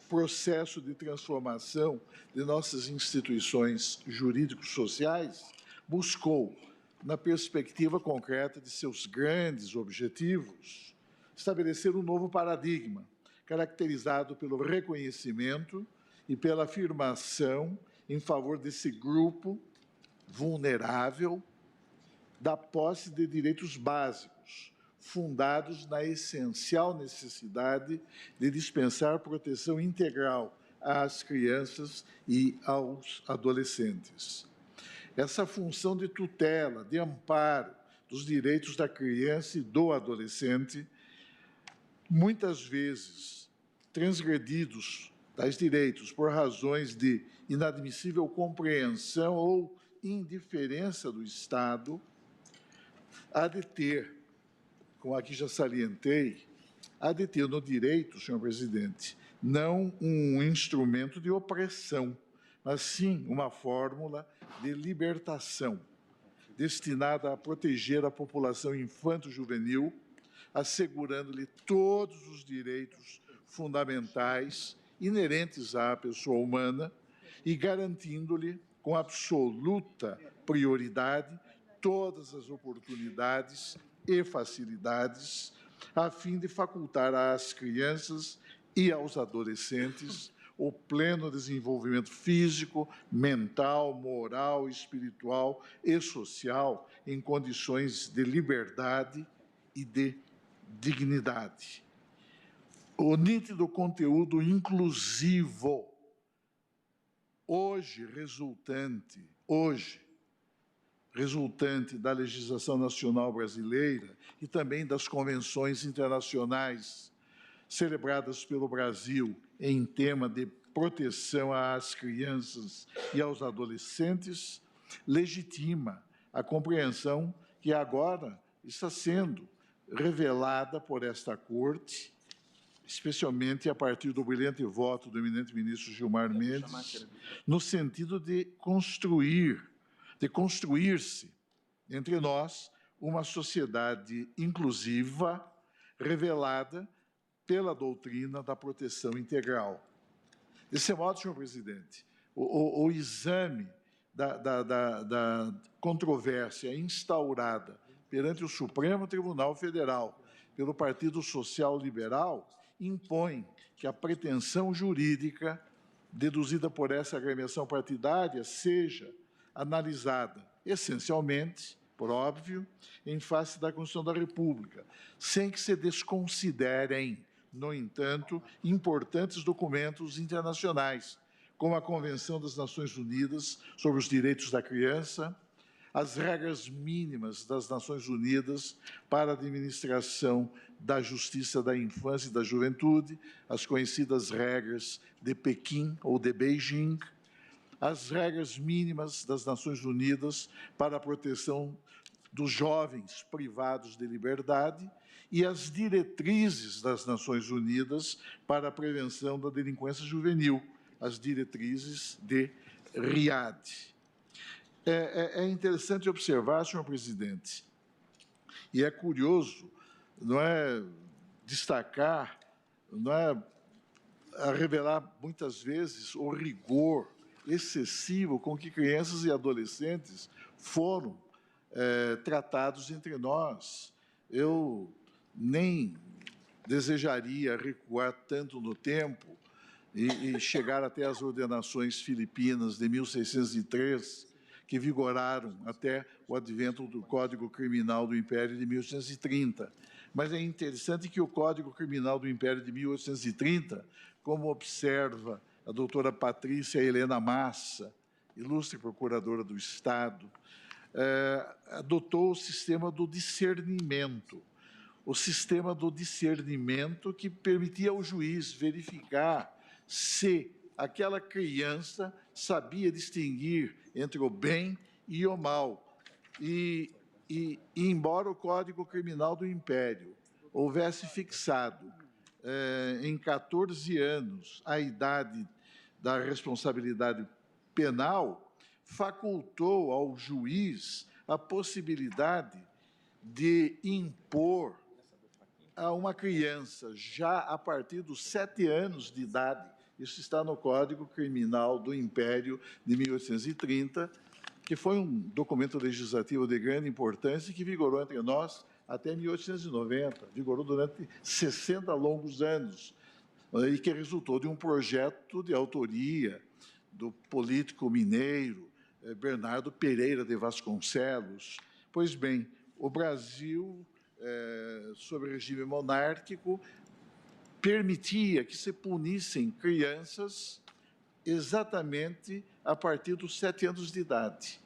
processo de transformação de nossas instituições jurídico-sociais, buscou, na perspectiva concreta de seus grandes objetivos, estabelecer um novo paradigma, caracterizado pelo reconhecimento e pela afirmação em favor desse grupo vulnerável da posse de direitos básicos, fundados na essencial necessidade de dispensar proteção integral às crianças e aos adolescentes. Essa função de tutela, de amparo dos direitos da criança e do adolescente, muitas vezes transgredidos tais direitos por razões de inadmissível compreensão ou indiferença do Estado, há de ter, como aqui já salientei, há de ter no direito, senhor presidente, não um instrumento de opressão, mas sim uma fórmula de libertação, destinada a proteger a população infanto-juvenil, assegurando-lhe todos os direitos fundamentais inerentes à pessoa humana e garantindo-lhe, com absoluta prioridade, todas as oportunidades e facilidades, a fim de facultar às crianças e aos adolescentes o pleno desenvolvimento físico, mental, moral, espiritual e social em condições de liberdade e de dignidade. O nítido conteúdo inclusivo, hoje resultante da legislação nacional brasileira e também das convenções internacionais celebradas pelo Brasil em tema de proteção às crianças e aos adolescentes, legitima a compreensão que agora está sendo revelada por esta Corte, especialmente a partir do brilhante voto do eminente ministro Gilmar Mendes, no sentido de construir-se entre nós uma sociedade inclusiva, revelada pela doutrina da proteção integral. Desse modo, senhor presidente, o exame da controvérsia instaurada perante o Supremo Tribunal Federal pelo Partido Social Liberal impõe que a pretensão jurídica deduzida por essa agremiação partidária seja analisada essencialmente, por óbvio, em face da Constituição da República, sem que se desconsiderem, no entanto, importantes documentos internacionais, como a Convenção das Nações Unidas sobre os Direitos da Criança, as regras mínimas das Nações Unidas para a administração da justiça da infância e da juventude, as conhecidas regras de Pequim ou de Beijing, as regras mínimas das Nações Unidas para a proteção dos jovens privados de liberdade e as diretrizes das Nações Unidas para a prevenção da delinquência juvenil, as diretrizes de Riad. É interessante observar, senhor presidente, e é curioso, não é, destacar, não é, a revelar muitas vezes o rigor excessivo com que crianças e adolescentes foram tratados entre nós. Eu nem desejaria recuar tanto no tempo e chegar até as ordenações filipinas de 1603, que vigoraram até o advento do Código Criminal do Império de 1830. Mas é interessante que o Código Criminal do Império de 1830, como observa a doutora Patrícia Helena Massa, ilustre procuradora do Estado, adotou o sistema do discernimento. O sistema do discernimento que permitia ao juiz verificar se aquela criança sabia distinguir entre o bem e o mal. E embora o Código Criminal do Império houvesse fixado em 14 anos a idade da responsabilidade penal, facultou ao juiz a possibilidade de impor a uma criança, já a partir dos 7 anos de idade, isso está no Código Criminal do Império de 1830, que foi um documento legislativo de grande importância e que vigorou entre nós até 1890, vigorou durante 60 longos anos, e que resultou de um projeto de autoria do político mineiro Bernardo Pereira de Vasconcelos. Pois bem, o Brasil, sob regime monárquico, permitia que se punissem crianças exatamente a partir dos 7 anos de idade,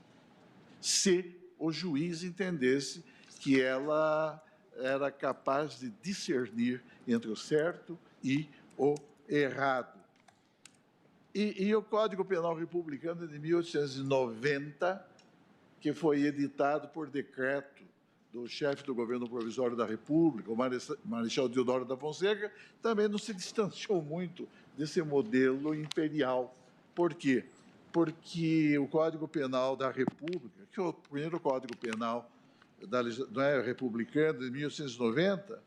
se o juiz entendesse que ela era capaz de discernir entre o certo e o errado. E o Código Penal Republicano de 1890, que foi editado por decreto do chefe do governo provisório da República, o Marechal Deodoro da Fonseca, também não se distanciou muito desse modelo imperial. Por quê? Porque o Código Penal da República, que é o primeiro Código Penal republicano de 1890,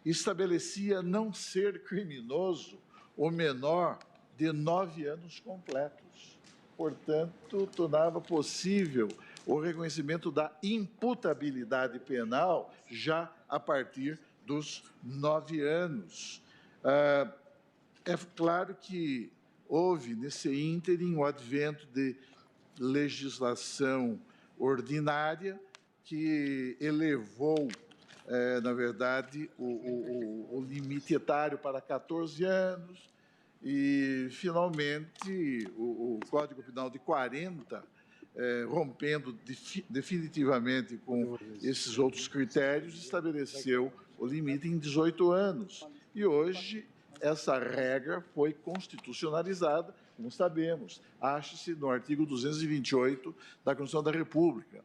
estabelecia não ser criminoso o menor de 9 anos completos. Portanto, tornava possível o reconhecimento da imputabilidade penal já a partir dos 9 anos. É claro que houve, nesse ínterim, o advento de legislação ordinária que elevou, na verdade, o limite etário para 14 anos e, finalmente, o Código Penal de 40, rompendo definitivamente com esses outros critérios, estabeleceu o limite em 18 anos. E hoje essa regra foi constitucionalizada, como sabemos, acha-se no artigo 228 da Constituição da República.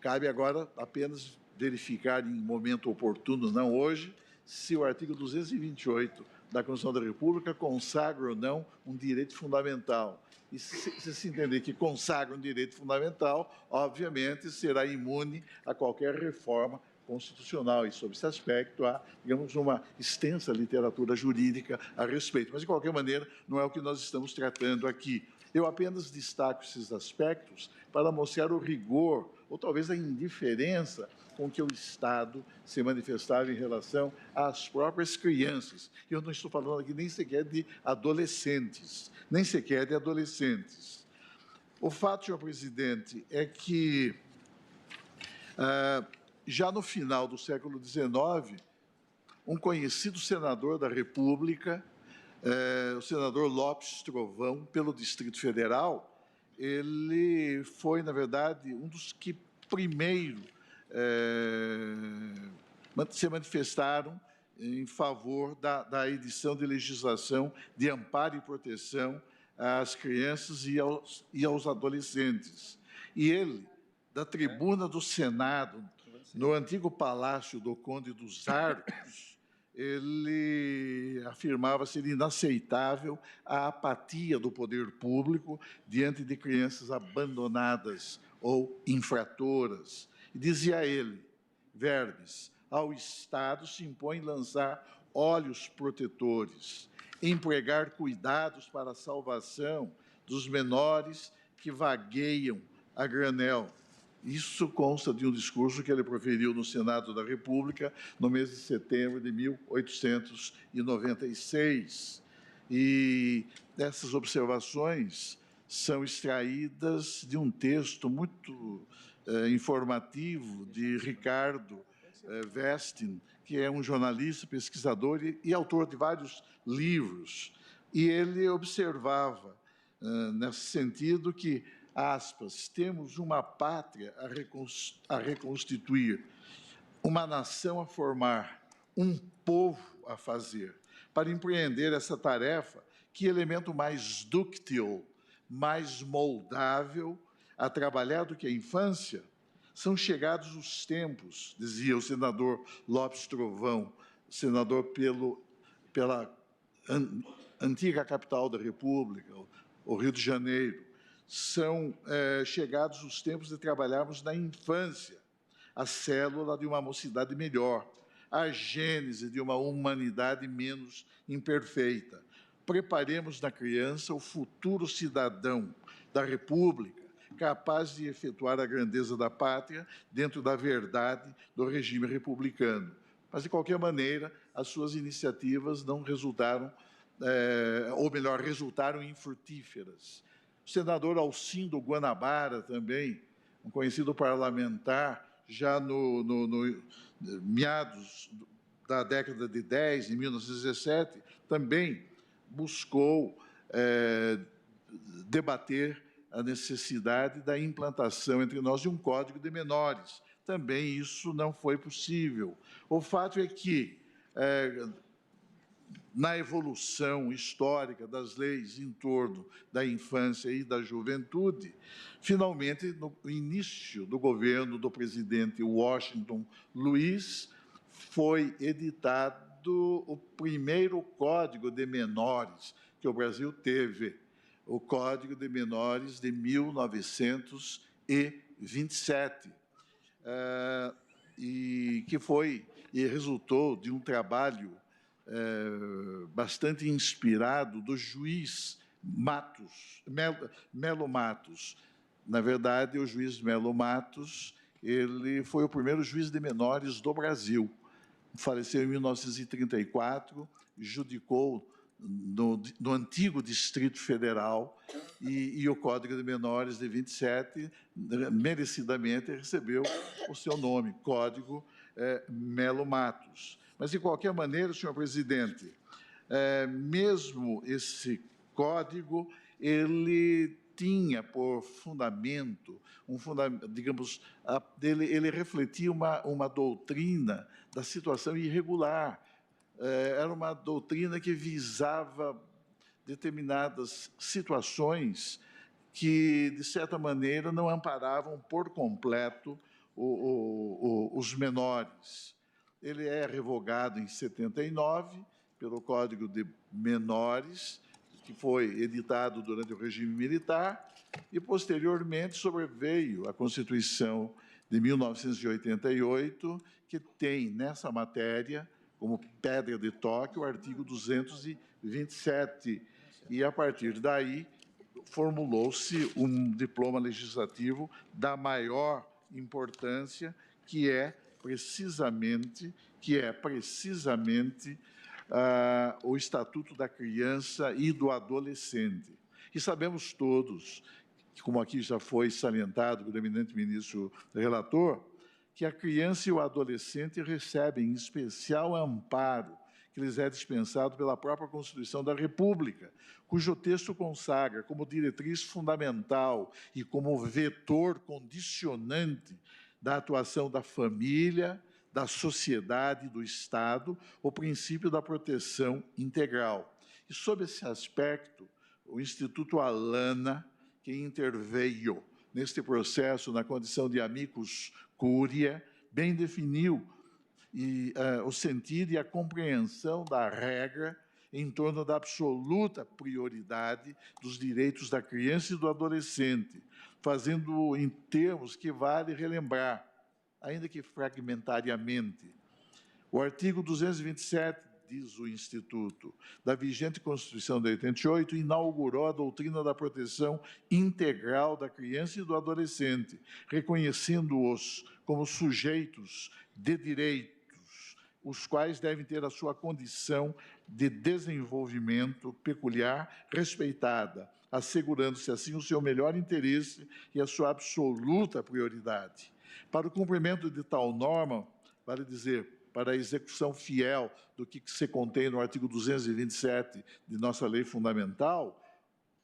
Cabe agora apenas verificar em momento oportuno, não hoje, se o artigo 228 da Constituição da República consagra ou não um direito fundamental. E se entender que consagra um direito fundamental, obviamente será imune a qualquer reforma constitucional. E, sob esse aspecto, há, digamos, uma extensa literatura jurídica a respeito. Mas, de qualquer maneira, não é o que nós estamos tratando aqui. Eu apenas destaco esses aspectos para mostrar o rigor, ou talvez a indiferença com que o Estado se manifestava em relação às próprias crianças. Eu não estou falando aqui nem sequer de adolescentes, nem sequer de adolescentes. O fato, senhor presidente, é que, já no final do século XIX, um conhecido senador da República, o senador Lopes Trovão, pelo Distrito Federal, ele foi, na verdade, um dos que primeiro se manifestaram em favor da edição de legislação de amparo e proteção às crianças e aos adolescentes. E ele da tribuna do Senado, no antigo Palácio do Conde dos Arcos, ele afirmava ser inaceitável a apatia do poder público diante de crianças abandonadas ou infratoras. E dizia ele, verbes, ao Estado se impõe lançar olhos protetores, empregar cuidados para a salvação dos menores que vagueiam a granel. Isso consta de um discurso que ele proferiu no Senado da República no mês de setembro de 1896. E essas observações são extraídas de um texto muito informativo de Ricardo Westin, que é um jornalista, pesquisador e autor de vários livros. E ele observava, nesse sentido, que aspas, temos uma pátria a reconstituir, uma nação a formar, um povo a fazer. Para empreender essa tarefa, que elemento mais dúctil, mais moldável a trabalhar do que a infância? São chegados os tempos, dizia o senador Lopes Trovão, senador pela antiga capital da República, o Rio de Janeiro. São chegados os tempos de trabalharmos na infância, a célula de uma mocidade melhor, a gênese de uma humanidade menos imperfeita. Preparemos na criança o futuro cidadão da República, capaz de efetuar a grandeza da pátria dentro da verdade do regime republicano. Mas, de qualquer maneira, as suas iniciativas não resultaram, ou melhor, resultaram infrutíferas. O senador Alcindo Guanabara, também, um conhecido parlamentar, já no meados da década de 10, em 1917, também buscou debater a necessidade da implantação entre nós de um código de menores. Também isso não foi possível. O fato é que, na evolução histórica das leis em torno da infância e da juventude, finalmente, no início do governo do presidente Washington Luiz, foi editado o primeiro Código de Menores que o Brasil teve, o Código de Menores de 1927, e resultou de um trabalho bastante inspirado do juiz Melo Matos. Na verdade, o juiz Melo Matos, ele foi o primeiro juiz de menores do Brasil. Faleceu em 1934, judicou no antigo Distrito Federal, e o Código de Menores de 27, merecidamente, recebeu o seu nome, Código Melo Matos. Mas, de qualquer maneira, senhor presidente, mesmo esse código, ele tinha por fundamento, digamos, ele refletia uma doutrina da situação irregular. Era uma doutrina que visava determinadas situações que, de certa maneira, não amparavam por completo os menores. Ele é revogado em 79 pelo Código de Menores, que foi editado durante o regime militar, e, posteriormente, sobreveio a Constituição de 1988, que tem, nessa matéria, como pedra de toque, o artigo 227. E, a partir daí, formulou-se um diploma legislativo da maior importância, que é precisamente o Estatuto da Criança e do Adolescente. E sabemos todos, como aqui já foi salientado pelo eminente ministro relator, que a criança e o adolescente recebem especial amparo que lhes é dispensado pela própria Constituição da República, cujo texto consagra como diretriz fundamental e como vetor condicionante da atuação da família, da sociedade e do Estado, o princípio da proteção integral. E, sob esse aspecto, o Instituto Alana, que interveio neste processo, na condição de amicus curiae, bem definiu o sentido e a compreensão da regra em torno da absoluta prioridade dos direitos da criança e do adolescente, fazendo em termos que vale relembrar, ainda que fragmentariamente. O artigo 227, diz o Instituto, da vigente Constituição de 88, inaugurou a doutrina da proteção integral da criança e do adolescente, reconhecendo-os como sujeitos de direitos, os quais devem ter a sua condição de desenvolvimento peculiar respeitada, assegurando-se assim o seu melhor interesse e a sua absoluta prioridade. Para o cumprimento de tal norma, vale dizer, para a execução fiel do que se contém no artigo 227 de nossa lei fundamental,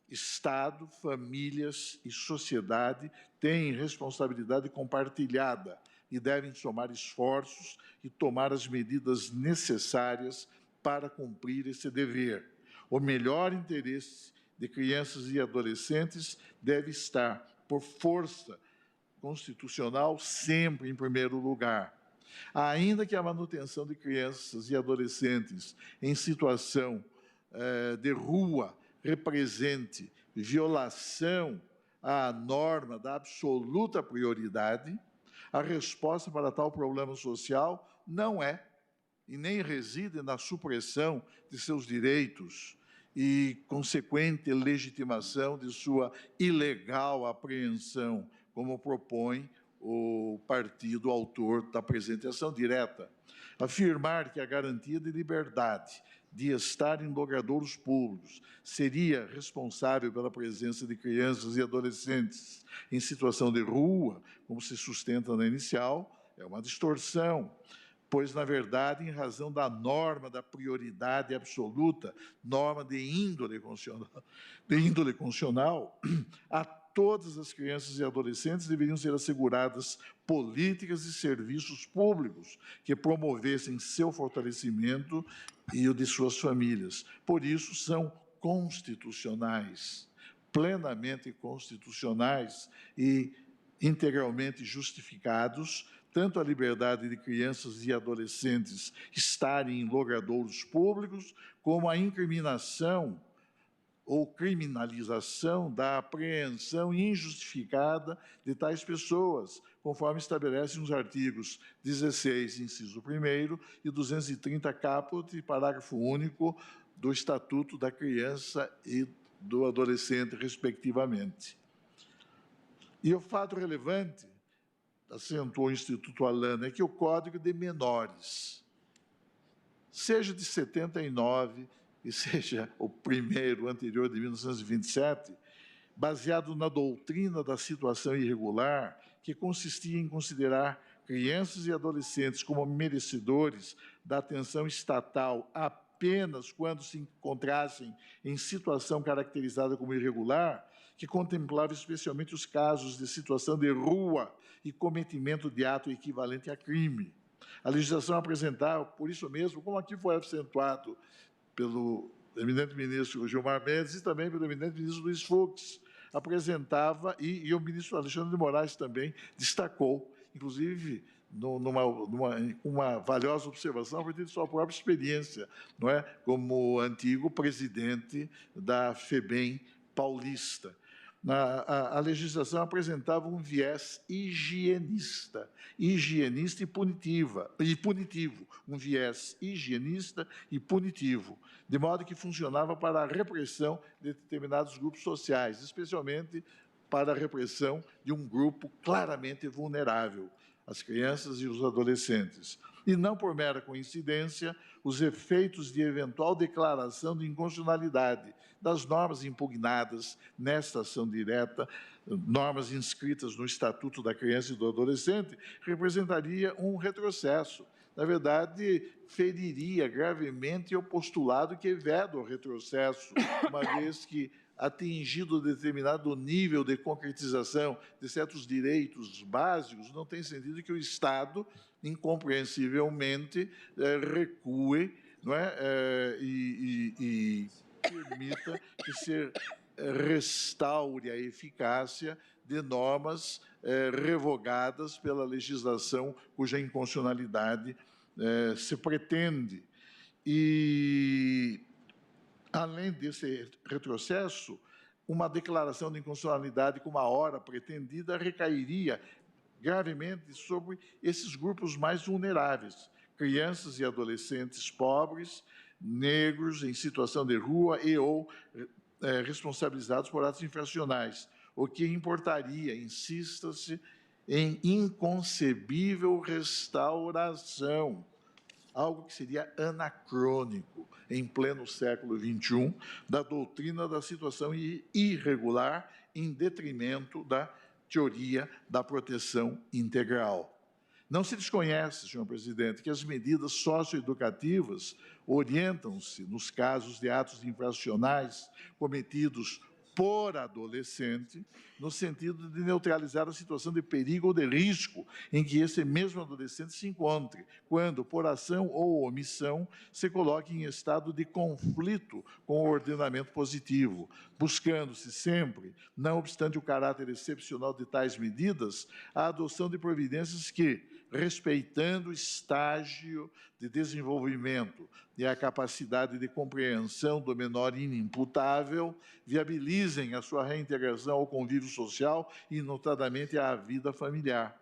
Estado, famílias e sociedade têm responsabilidade compartilhada e devem somar esforços e tomar as medidas necessárias para cumprir esse dever. O melhor interesse de crianças e adolescentes deve estar, por força constitucional, sempre em primeiro lugar. Ainda que a manutenção de crianças e adolescentes em situação de rua represente violação à norma da absoluta prioridade, a resposta para tal problema social não é e nem reside na supressão de seus direitos e consequente legitimação de sua ilegal apreensão, como propõe o partido autor da presente ação direta. Afirmar que a garantia de liberdade de estar em logradouros públicos seria responsável pela presença de crianças e adolescentes em situação de rua, como se sustenta na inicial, é uma distorção, pois, na verdade, em razão da norma da prioridade absoluta, norma de índole constitucional, a todas as crianças e adolescentes deveriam ser asseguradas políticas e serviços públicos que promovessem seu fortalecimento e o de suas famílias. Por isso, são constitucionais, plenamente constitucionais e integralmente justificados, tanto a liberdade de crianças e adolescentes estarem em logradouros públicos, como a incriminação ou criminalização da apreensão injustificada de tais pessoas, conforme estabelecem os artigos 16, inciso 1º, e 230, caput, parágrafo único, do Estatuto da Criança e do Adolescente, respectivamente. E o fato relevante, acentuou o Instituto Alana, é que o Código de Menores, seja de 79, e seja o primeiro, anterior, de 1927, baseado na doutrina da situação irregular, que consistia em considerar crianças e adolescentes como merecedores da atenção estatal apenas quando se encontrassem em situação caracterizada como irregular, que contemplava especialmente os casos de situação de rua e cometimento de ato equivalente a crime. A legislação apresentava, por isso mesmo, como aqui foi acentuado pelo eminente ministro Gilmar Mendes e também pelo eminente ministro Luiz Fux, apresentava, e o ministro Alexandre de Moraes também destacou, inclusive uma valiosa observação a partir de sua própria experiência, não é? Como antigo presidente da FEBEM paulista. A legislação apresentava um viés higienista e punitivo, um viés higienista e punitivo, de modo que funcionava para a repressão de determinados grupos sociais, especialmente para a repressão de um grupo claramente vulnerável, as crianças e os adolescentes. E não por mera coincidência, os efeitos de eventual declaração de inconstitucionalidade das normas impugnadas nesta ação direta, normas inscritas no Estatuto da Criança e do Adolescente, representaria um retrocesso. Na verdade, feriria gravemente o postulado que veda o retrocesso, uma vez que, atingido determinado nível de concretização de certos direitos básicos, não tem sentido que o Estado, incompreensivelmente, recue, não é? E permita que restaure a eficácia de normas revogadas pela legislação cuja inconstitucionalidade se pretende. E, além desse retrocesso, uma declaração de inconstitucionalidade com uma hora pretendida recairia gravemente sobre esses grupos mais vulneráveis, crianças e adolescentes pobres, negros em situação de rua e ou responsabilizados por atos infracionais, o que importaria, insista-se, em inconcebível restauração, algo que seria anacrônico em pleno século XXI, da doutrina da situação irregular em detrimento da teoria da proteção integral. Não se desconhece, senhor presidente, que as medidas socioeducativas orientam-se, nos casos de atos infracionais cometidos por adolescente, no sentido de neutralizar a situação de perigo ou de risco em que esse mesmo adolescente se encontre, quando, por ação ou omissão, se coloque em estado de conflito com o ordenamento positivo, buscando-se sempre, não obstante o caráter excepcional de tais medidas, a adoção de providências que, respeitando o estágio de desenvolvimento e a capacidade de compreensão do menor inimputável, viabilizem a sua reintegração ao convívio social e, notadamente, à vida familiar.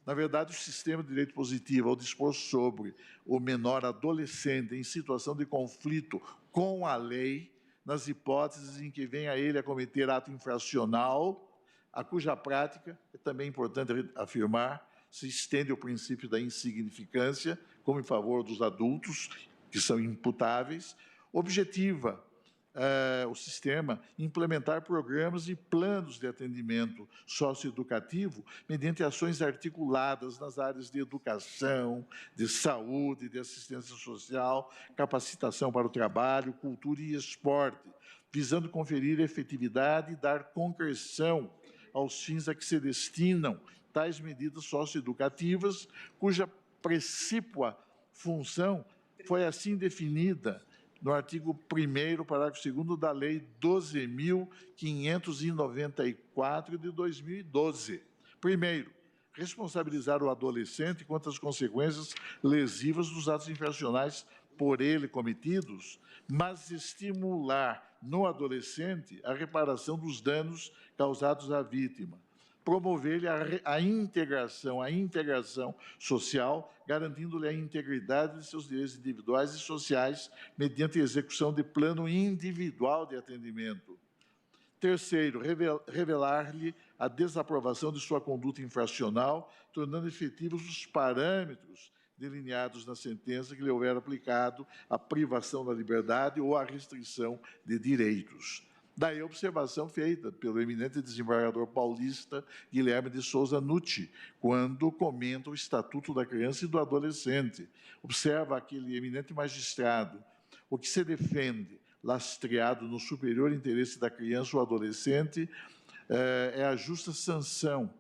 Na verdade, o sistema de direito positivo, ao dispor sobre o menor adolescente em situação de conflito com a lei, nas hipóteses em que venha ele a cometer ato infracional, a cuja prática, é também importante afirmar, se estende o princípio da insignificância, como em favor dos adultos, que são imputáveis, objetiva o sistema implementar programas e planos de atendimento socioeducativo mediante ações articuladas nas áreas de educação, de saúde, de assistência social, capacitação para o trabalho, cultura e esporte, visando conferir efetividade e dar concreção aos fins a que se destinam tais medidas socioeducativas, cuja precípua função foi assim definida no artigo 1º, parágrafo 2º da Lei 12.594 de 2012. Primeiro, responsabilizar o adolescente quanto às consequências lesivas dos atos infracionais por ele cometidos, mas estimular no adolescente a reparação dos danos causados à vítima. Promover-lhe a integração social, garantindo-lhe a integridade de seus direitos individuais e sociais mediante a execução de plano individual de atendimento. Terceiro, revelar-lhe a desaprovação de sua conduta infracional, tornando efetivos os parâmetros delineados na sentença que lhe houver aplicado a privação da liberdade ou a restrição de direitos. Daí a observação feita pelo eminente desembargador paulista Guilherme de Souza Nucci, quando comenta o Estatuto da Criança e do Adolescente. Observa aquele eminente magistrado: o que se defende, lastreado no superior interesse da criança ou adolescente, é a justa sanção,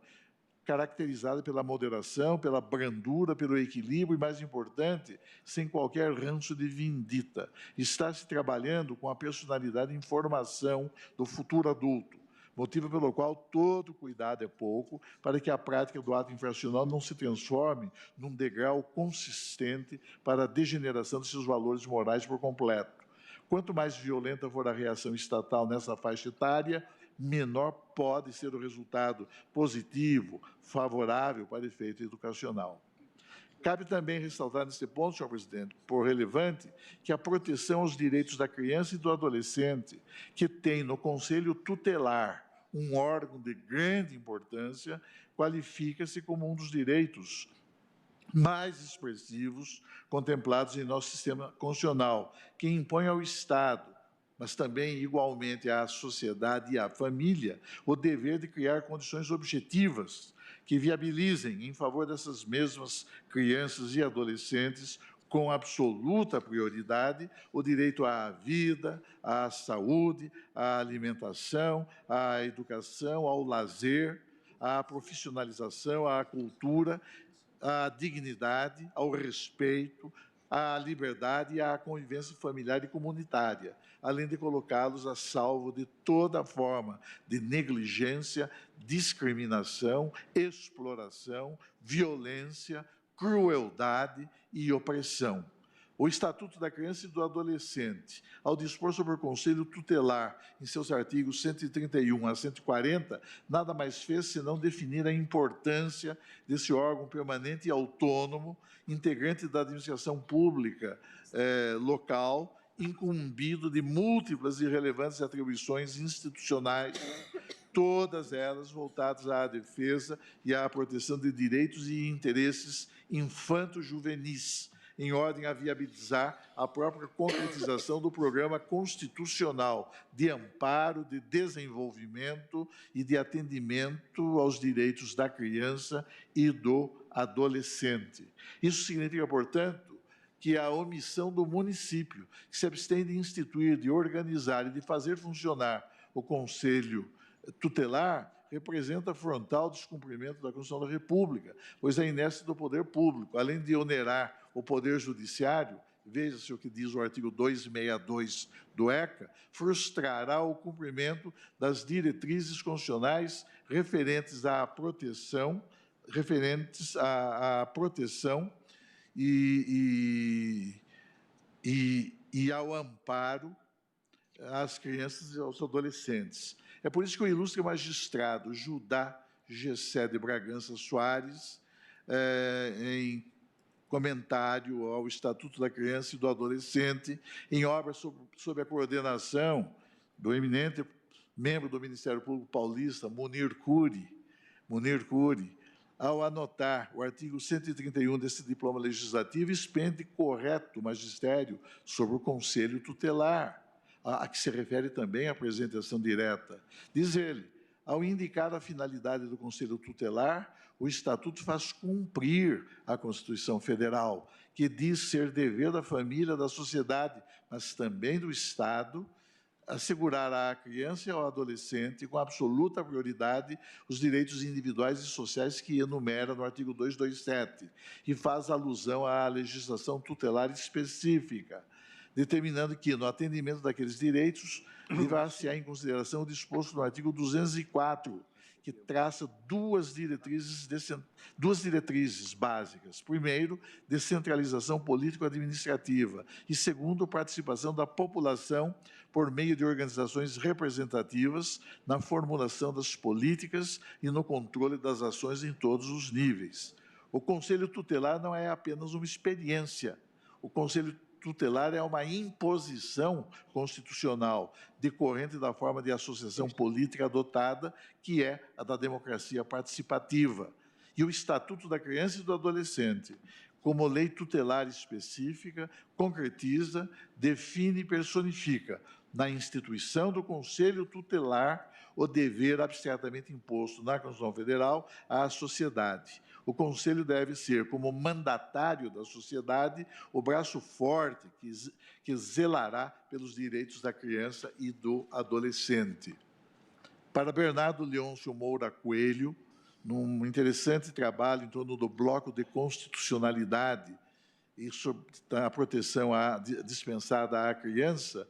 caracterizada pela moderação, pela brandura, pelo equilíbrio e, mais importante, sem qualquer ranço de vindita. Está-se trabalhando com a personalidade em formação do futuro adulto, motivo pelo qual todo cuidado é pouco para que a prática do ato infracional não se transforme num degrau consistente para a degeneração de seus valores morais por completo. Quanto mais violenta for a reação estatal nessa faixa etária, menor pode ser o resultado positivo, favorável para efeito educacional. Cabe também ressaltar nesse ponto, senhor presidente, por relevante, que a proteção aos direitos da criança e do adolescente, que tem no Conselho Tutelar um órgão de grande importância, qualifica-se como um dos direitos mais expressivos contemplados em nosso sistema constitucional, que impõe ao Estado, mas também, igualmente, à sociedade e à família, o dever de criar condições objetivas que viabilizem, em favor dessas mesmas crianças e adolescentes, com absoluta prioridade, o direito à vida, à saúde, à alimentação, à educação, ao lazer, à profissionalização, à cultura, à dignidade, ao respeito, à liberdade e à convivência familiar e comunitária, além de colocá-los a salvo de toda forma de negligência, discriminação, exploração, violência, crueldade e opressão. O Estatuto da Criança e do Adolescente, ao dispor sobre o Conselho Tutelar, em seus artigos 131 a 140, nada mais fez senão definir a importância desse órgão permanente e autônomo, integrante da administração pública local, incumbido de múltiplas e relevantes atribuições institucionais, todas elas voltadas à defesa e à proteção de direitos e interesses infanto-juvenis, em ordem a viabilizar a própria concretização do Programa Constitucional de Amparo, de Desenvolvimento e de Atendimento aos Direitos da Criança e do Adolescente. Isso significa, portanto, que a omissão do município, que se abstém de instituir, de organizar e de fazer funcionar o Conselho Tutelar, representa frontal descumprimento da Constituição da República, pois é inércia do poder público, além de onerar o Poder Judiciário, veja-se o que diz o artigo 262 do ECA, frustrará o cumprimento das diretrizes constitucionais referentes à proteção, e ao amparo às crianças e aos adolescentes. É por isso que o ilustre magistrado Judá Gessé de Bragança Soares, em comentário ao Estatuto da Criança e do Adolescente, em obra sob a coordenação do eminente membro do Ministério Público Paulista, Munir Curi, ao anotar o artigo 131 desse diploma legislativo, expende correto magistério sobre o Conselho Tutelar, a que se refere também à apresentação direta. Diz ele, ao indicar a finalidade do Conselho Tutelar, o Estatuto faz cumprir a Constituição Federal, que diz ser dever da família, da sociedade, mas também do Estado, assegurar à criança e ao adolescente, com absoluta prioridade, os direitos individuais e sociais que enumera no artigo 227, e faz alusão à legislação tutelar específica, determinando que, no atendimento daqueles direitos, levar-se-á em consideração o disposto no artigo 204, que traça duas diretrizes básicas. Primeiro, descentralização político-administrativa e, segundo, participação da população por meio de organizações representativas na formulação das políticas e no controle das ações em todos os níveis. O Conselho Tutelar não é apenas uma experiência. O Conselho Tutelar é uma imposição constitucional decorrente da forma de associação política adotada, que é a da democracia participativa. E o Estatuto da Criança e do Adolescente, como lei tutelar específica, concretiza, define e personifica na instituição do Conselho Tutelar o dever abstratamente imposto na Constituição Federal à sociedade. O Conselho deve ser, como mandatário da sociedade, o braço forte que zelará pelos direitos da criança e do adolescente. Para Bernardo Leôncio Moura Coelho, num interessante trabalho em torno do bloco de constitucionalidade e sobre a proteção dispensada à criança,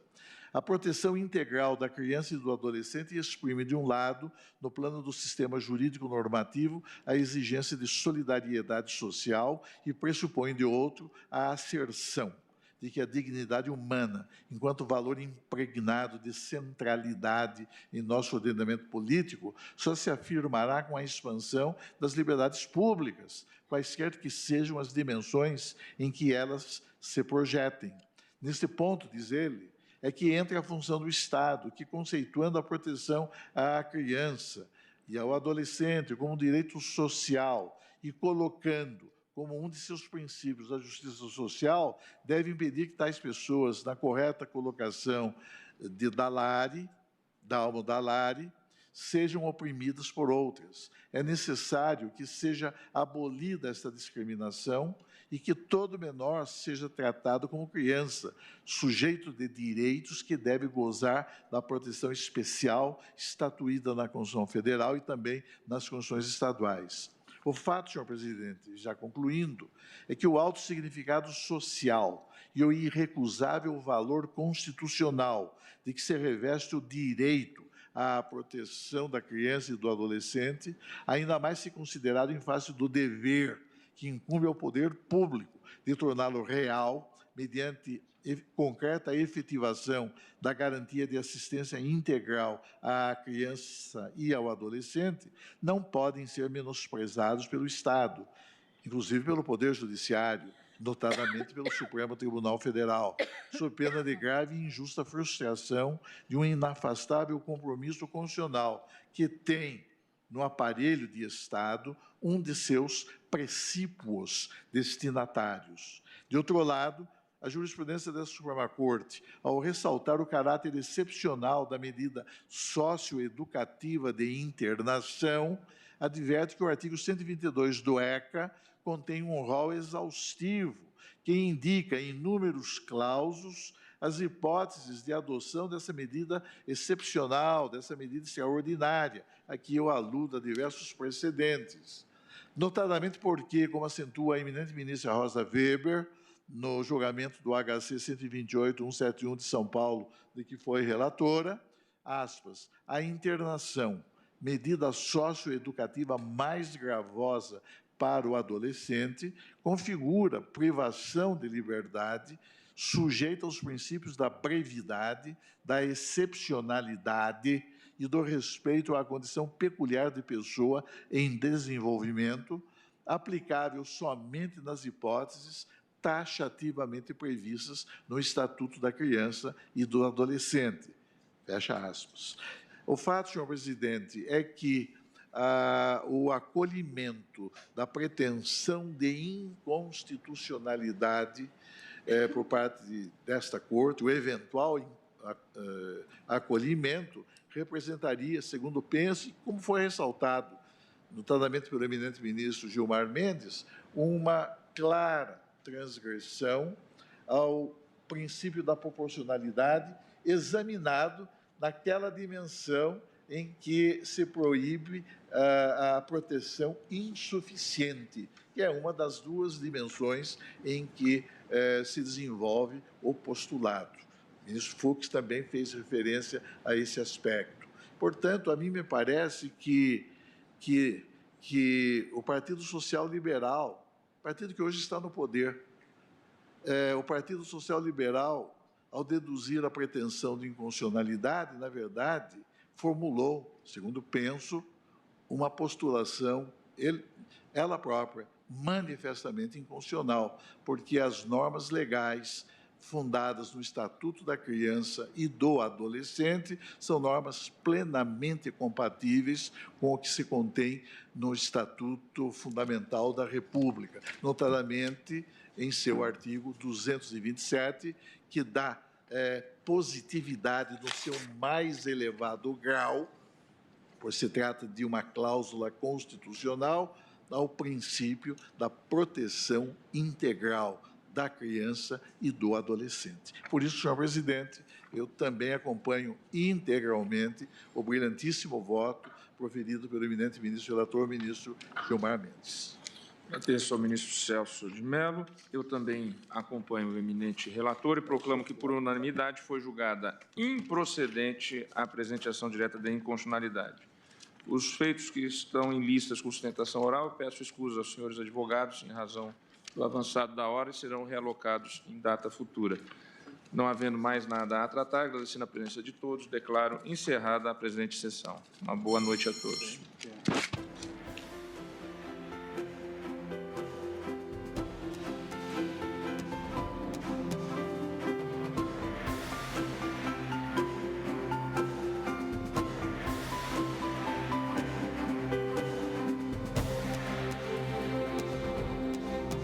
a proteção integral da criança e do adolescente exprime, de um lado, no plano do sistema jurídico normativo, a exigência de solidariedade social e pressupõe, de outro, a asserção de que a dignidade humana, enquanto valor impregnado de centralidade em nosso ordenamento político, só se afirmará com a expansão das liberdades públicas, quaisquer que sejam as dimensões em que elas se projetem. Neste ponto, diz ele, é que entra a função do Estado, que, conceituando a proteção à criança e ao adolescente como direito social e colocando como um de seus princípios a justiça social, deve impedir que tais pessoas, na correta colocação da alma Dall'Ari, sejam oprimidas por outras. É necessário que seja abolida esta discriminação e que todo menor seja tratado como criança, sujeito de direitos que deve gozar da proteção especial estatuída na Constituição Federal e também nas Constituições estaduais. O fato, senhor presidente, já concluindo, é que o alto significado social e o irrecusável valor constitucional de que se reveste o direito à proteção da criança e do adolescente, ainda mais se considerado em face do dever que incumbe ao poder público de torná-lo real, mediante concreta efetivação da garantia de assistência integral à criança e ao adolescente, não podem ser menosprezados pelo Estado, inclusive pelo Poder Judiciário, notadamente pelo Supremo Tribunal Federal, sob pena de grave e injusta frustração de um inafastável compromisso constitucional que tem no aparelho de Estado um de seus precípuos destinatários. De outro lado, a jurisprudência da Suprema Corte, ao ressaltar o caráter excepcional da medida socioeducativa de internação, adverte que o artigo 122 do ECA contém um rol exaustivo que indica em inúmeros clausos as hipóteses de adoção dessa medida excepcional, dessa medida extraordinária. Aqui eu aludo a diversos precedentes. Notadamente porque, como acentua a eminente ministra Rosa Weber, no julgamento do HC 128.171 de São Paulo, de que foi relatora, aspas, a internação, medida socioeducativa mais gravosa para o adolescente, configura privação de liberdade sujeita aos princípios da brevidade, da excepcionalidade e do respeito à condição peculiar de pessoa em desenvolvimento, aplicável somente nas hipóteses taxativamente previstas no Estatuto da Criança e do Adolescente. Fecha aspas. O fato, senhor presidente, é que o acolhimento da pretensão de inconstitucionalidade por parte desta Corte, o eventual acolhimento, representaria, segundo penso, como foi ressaltado, notadamente pelo eminente ministro Gilmar Mendes, uma clara transgressão ao princípio da proporcionalidade, examinado naquela dimensão em que se proíbe a proteção insuficiente, que é uma das duas dimensões em que se desenvolve o postulado. O ministro Fux também fez referência a esse aspecto. Portanto, a mim me parece que o Partido Social Liberal, partido que hoje está no poder, o Partido Social Liberal, ao deduzir a pretensão de inconstitucionalidade, na verdade, formulou, segundo penso, uma postulação, ela própria, manifestamente inconstitucional, porque as normas legais fundadas no Estatuto da Criança e do Adolescente são normas plenamente compatíveis com o que se contém no Estatuto Fundamental da República, notadamente em seu artigo 227, que dá positividade no seu mais elevado grau, pois se trata de uma cláusula constitucional, ao princípio da proteção integral da criança e do adolescente. Por isso, senhor presidente, eu também acompanho integralmente o brilhantíssimo voto proferido pelo eminente ministro relator, ministro Gilmar Mendes. Agradeço ao ministro Celso de Mello. Eu também acompanho o eminente relator e proclamo que, por unanimidade, foi julgada improcedente a presente ação direta de inconstitucionalidade. Os feitos que estão em listas com sustentação oral, eu peço escusa aos senhores advogados, em razão do avançado da hora, e serão realocados em data futura. Não havendo mais nada a tratar, agradecendo a presença de todos, declaro encerrada a presente sessão. Uma boa noite a todos.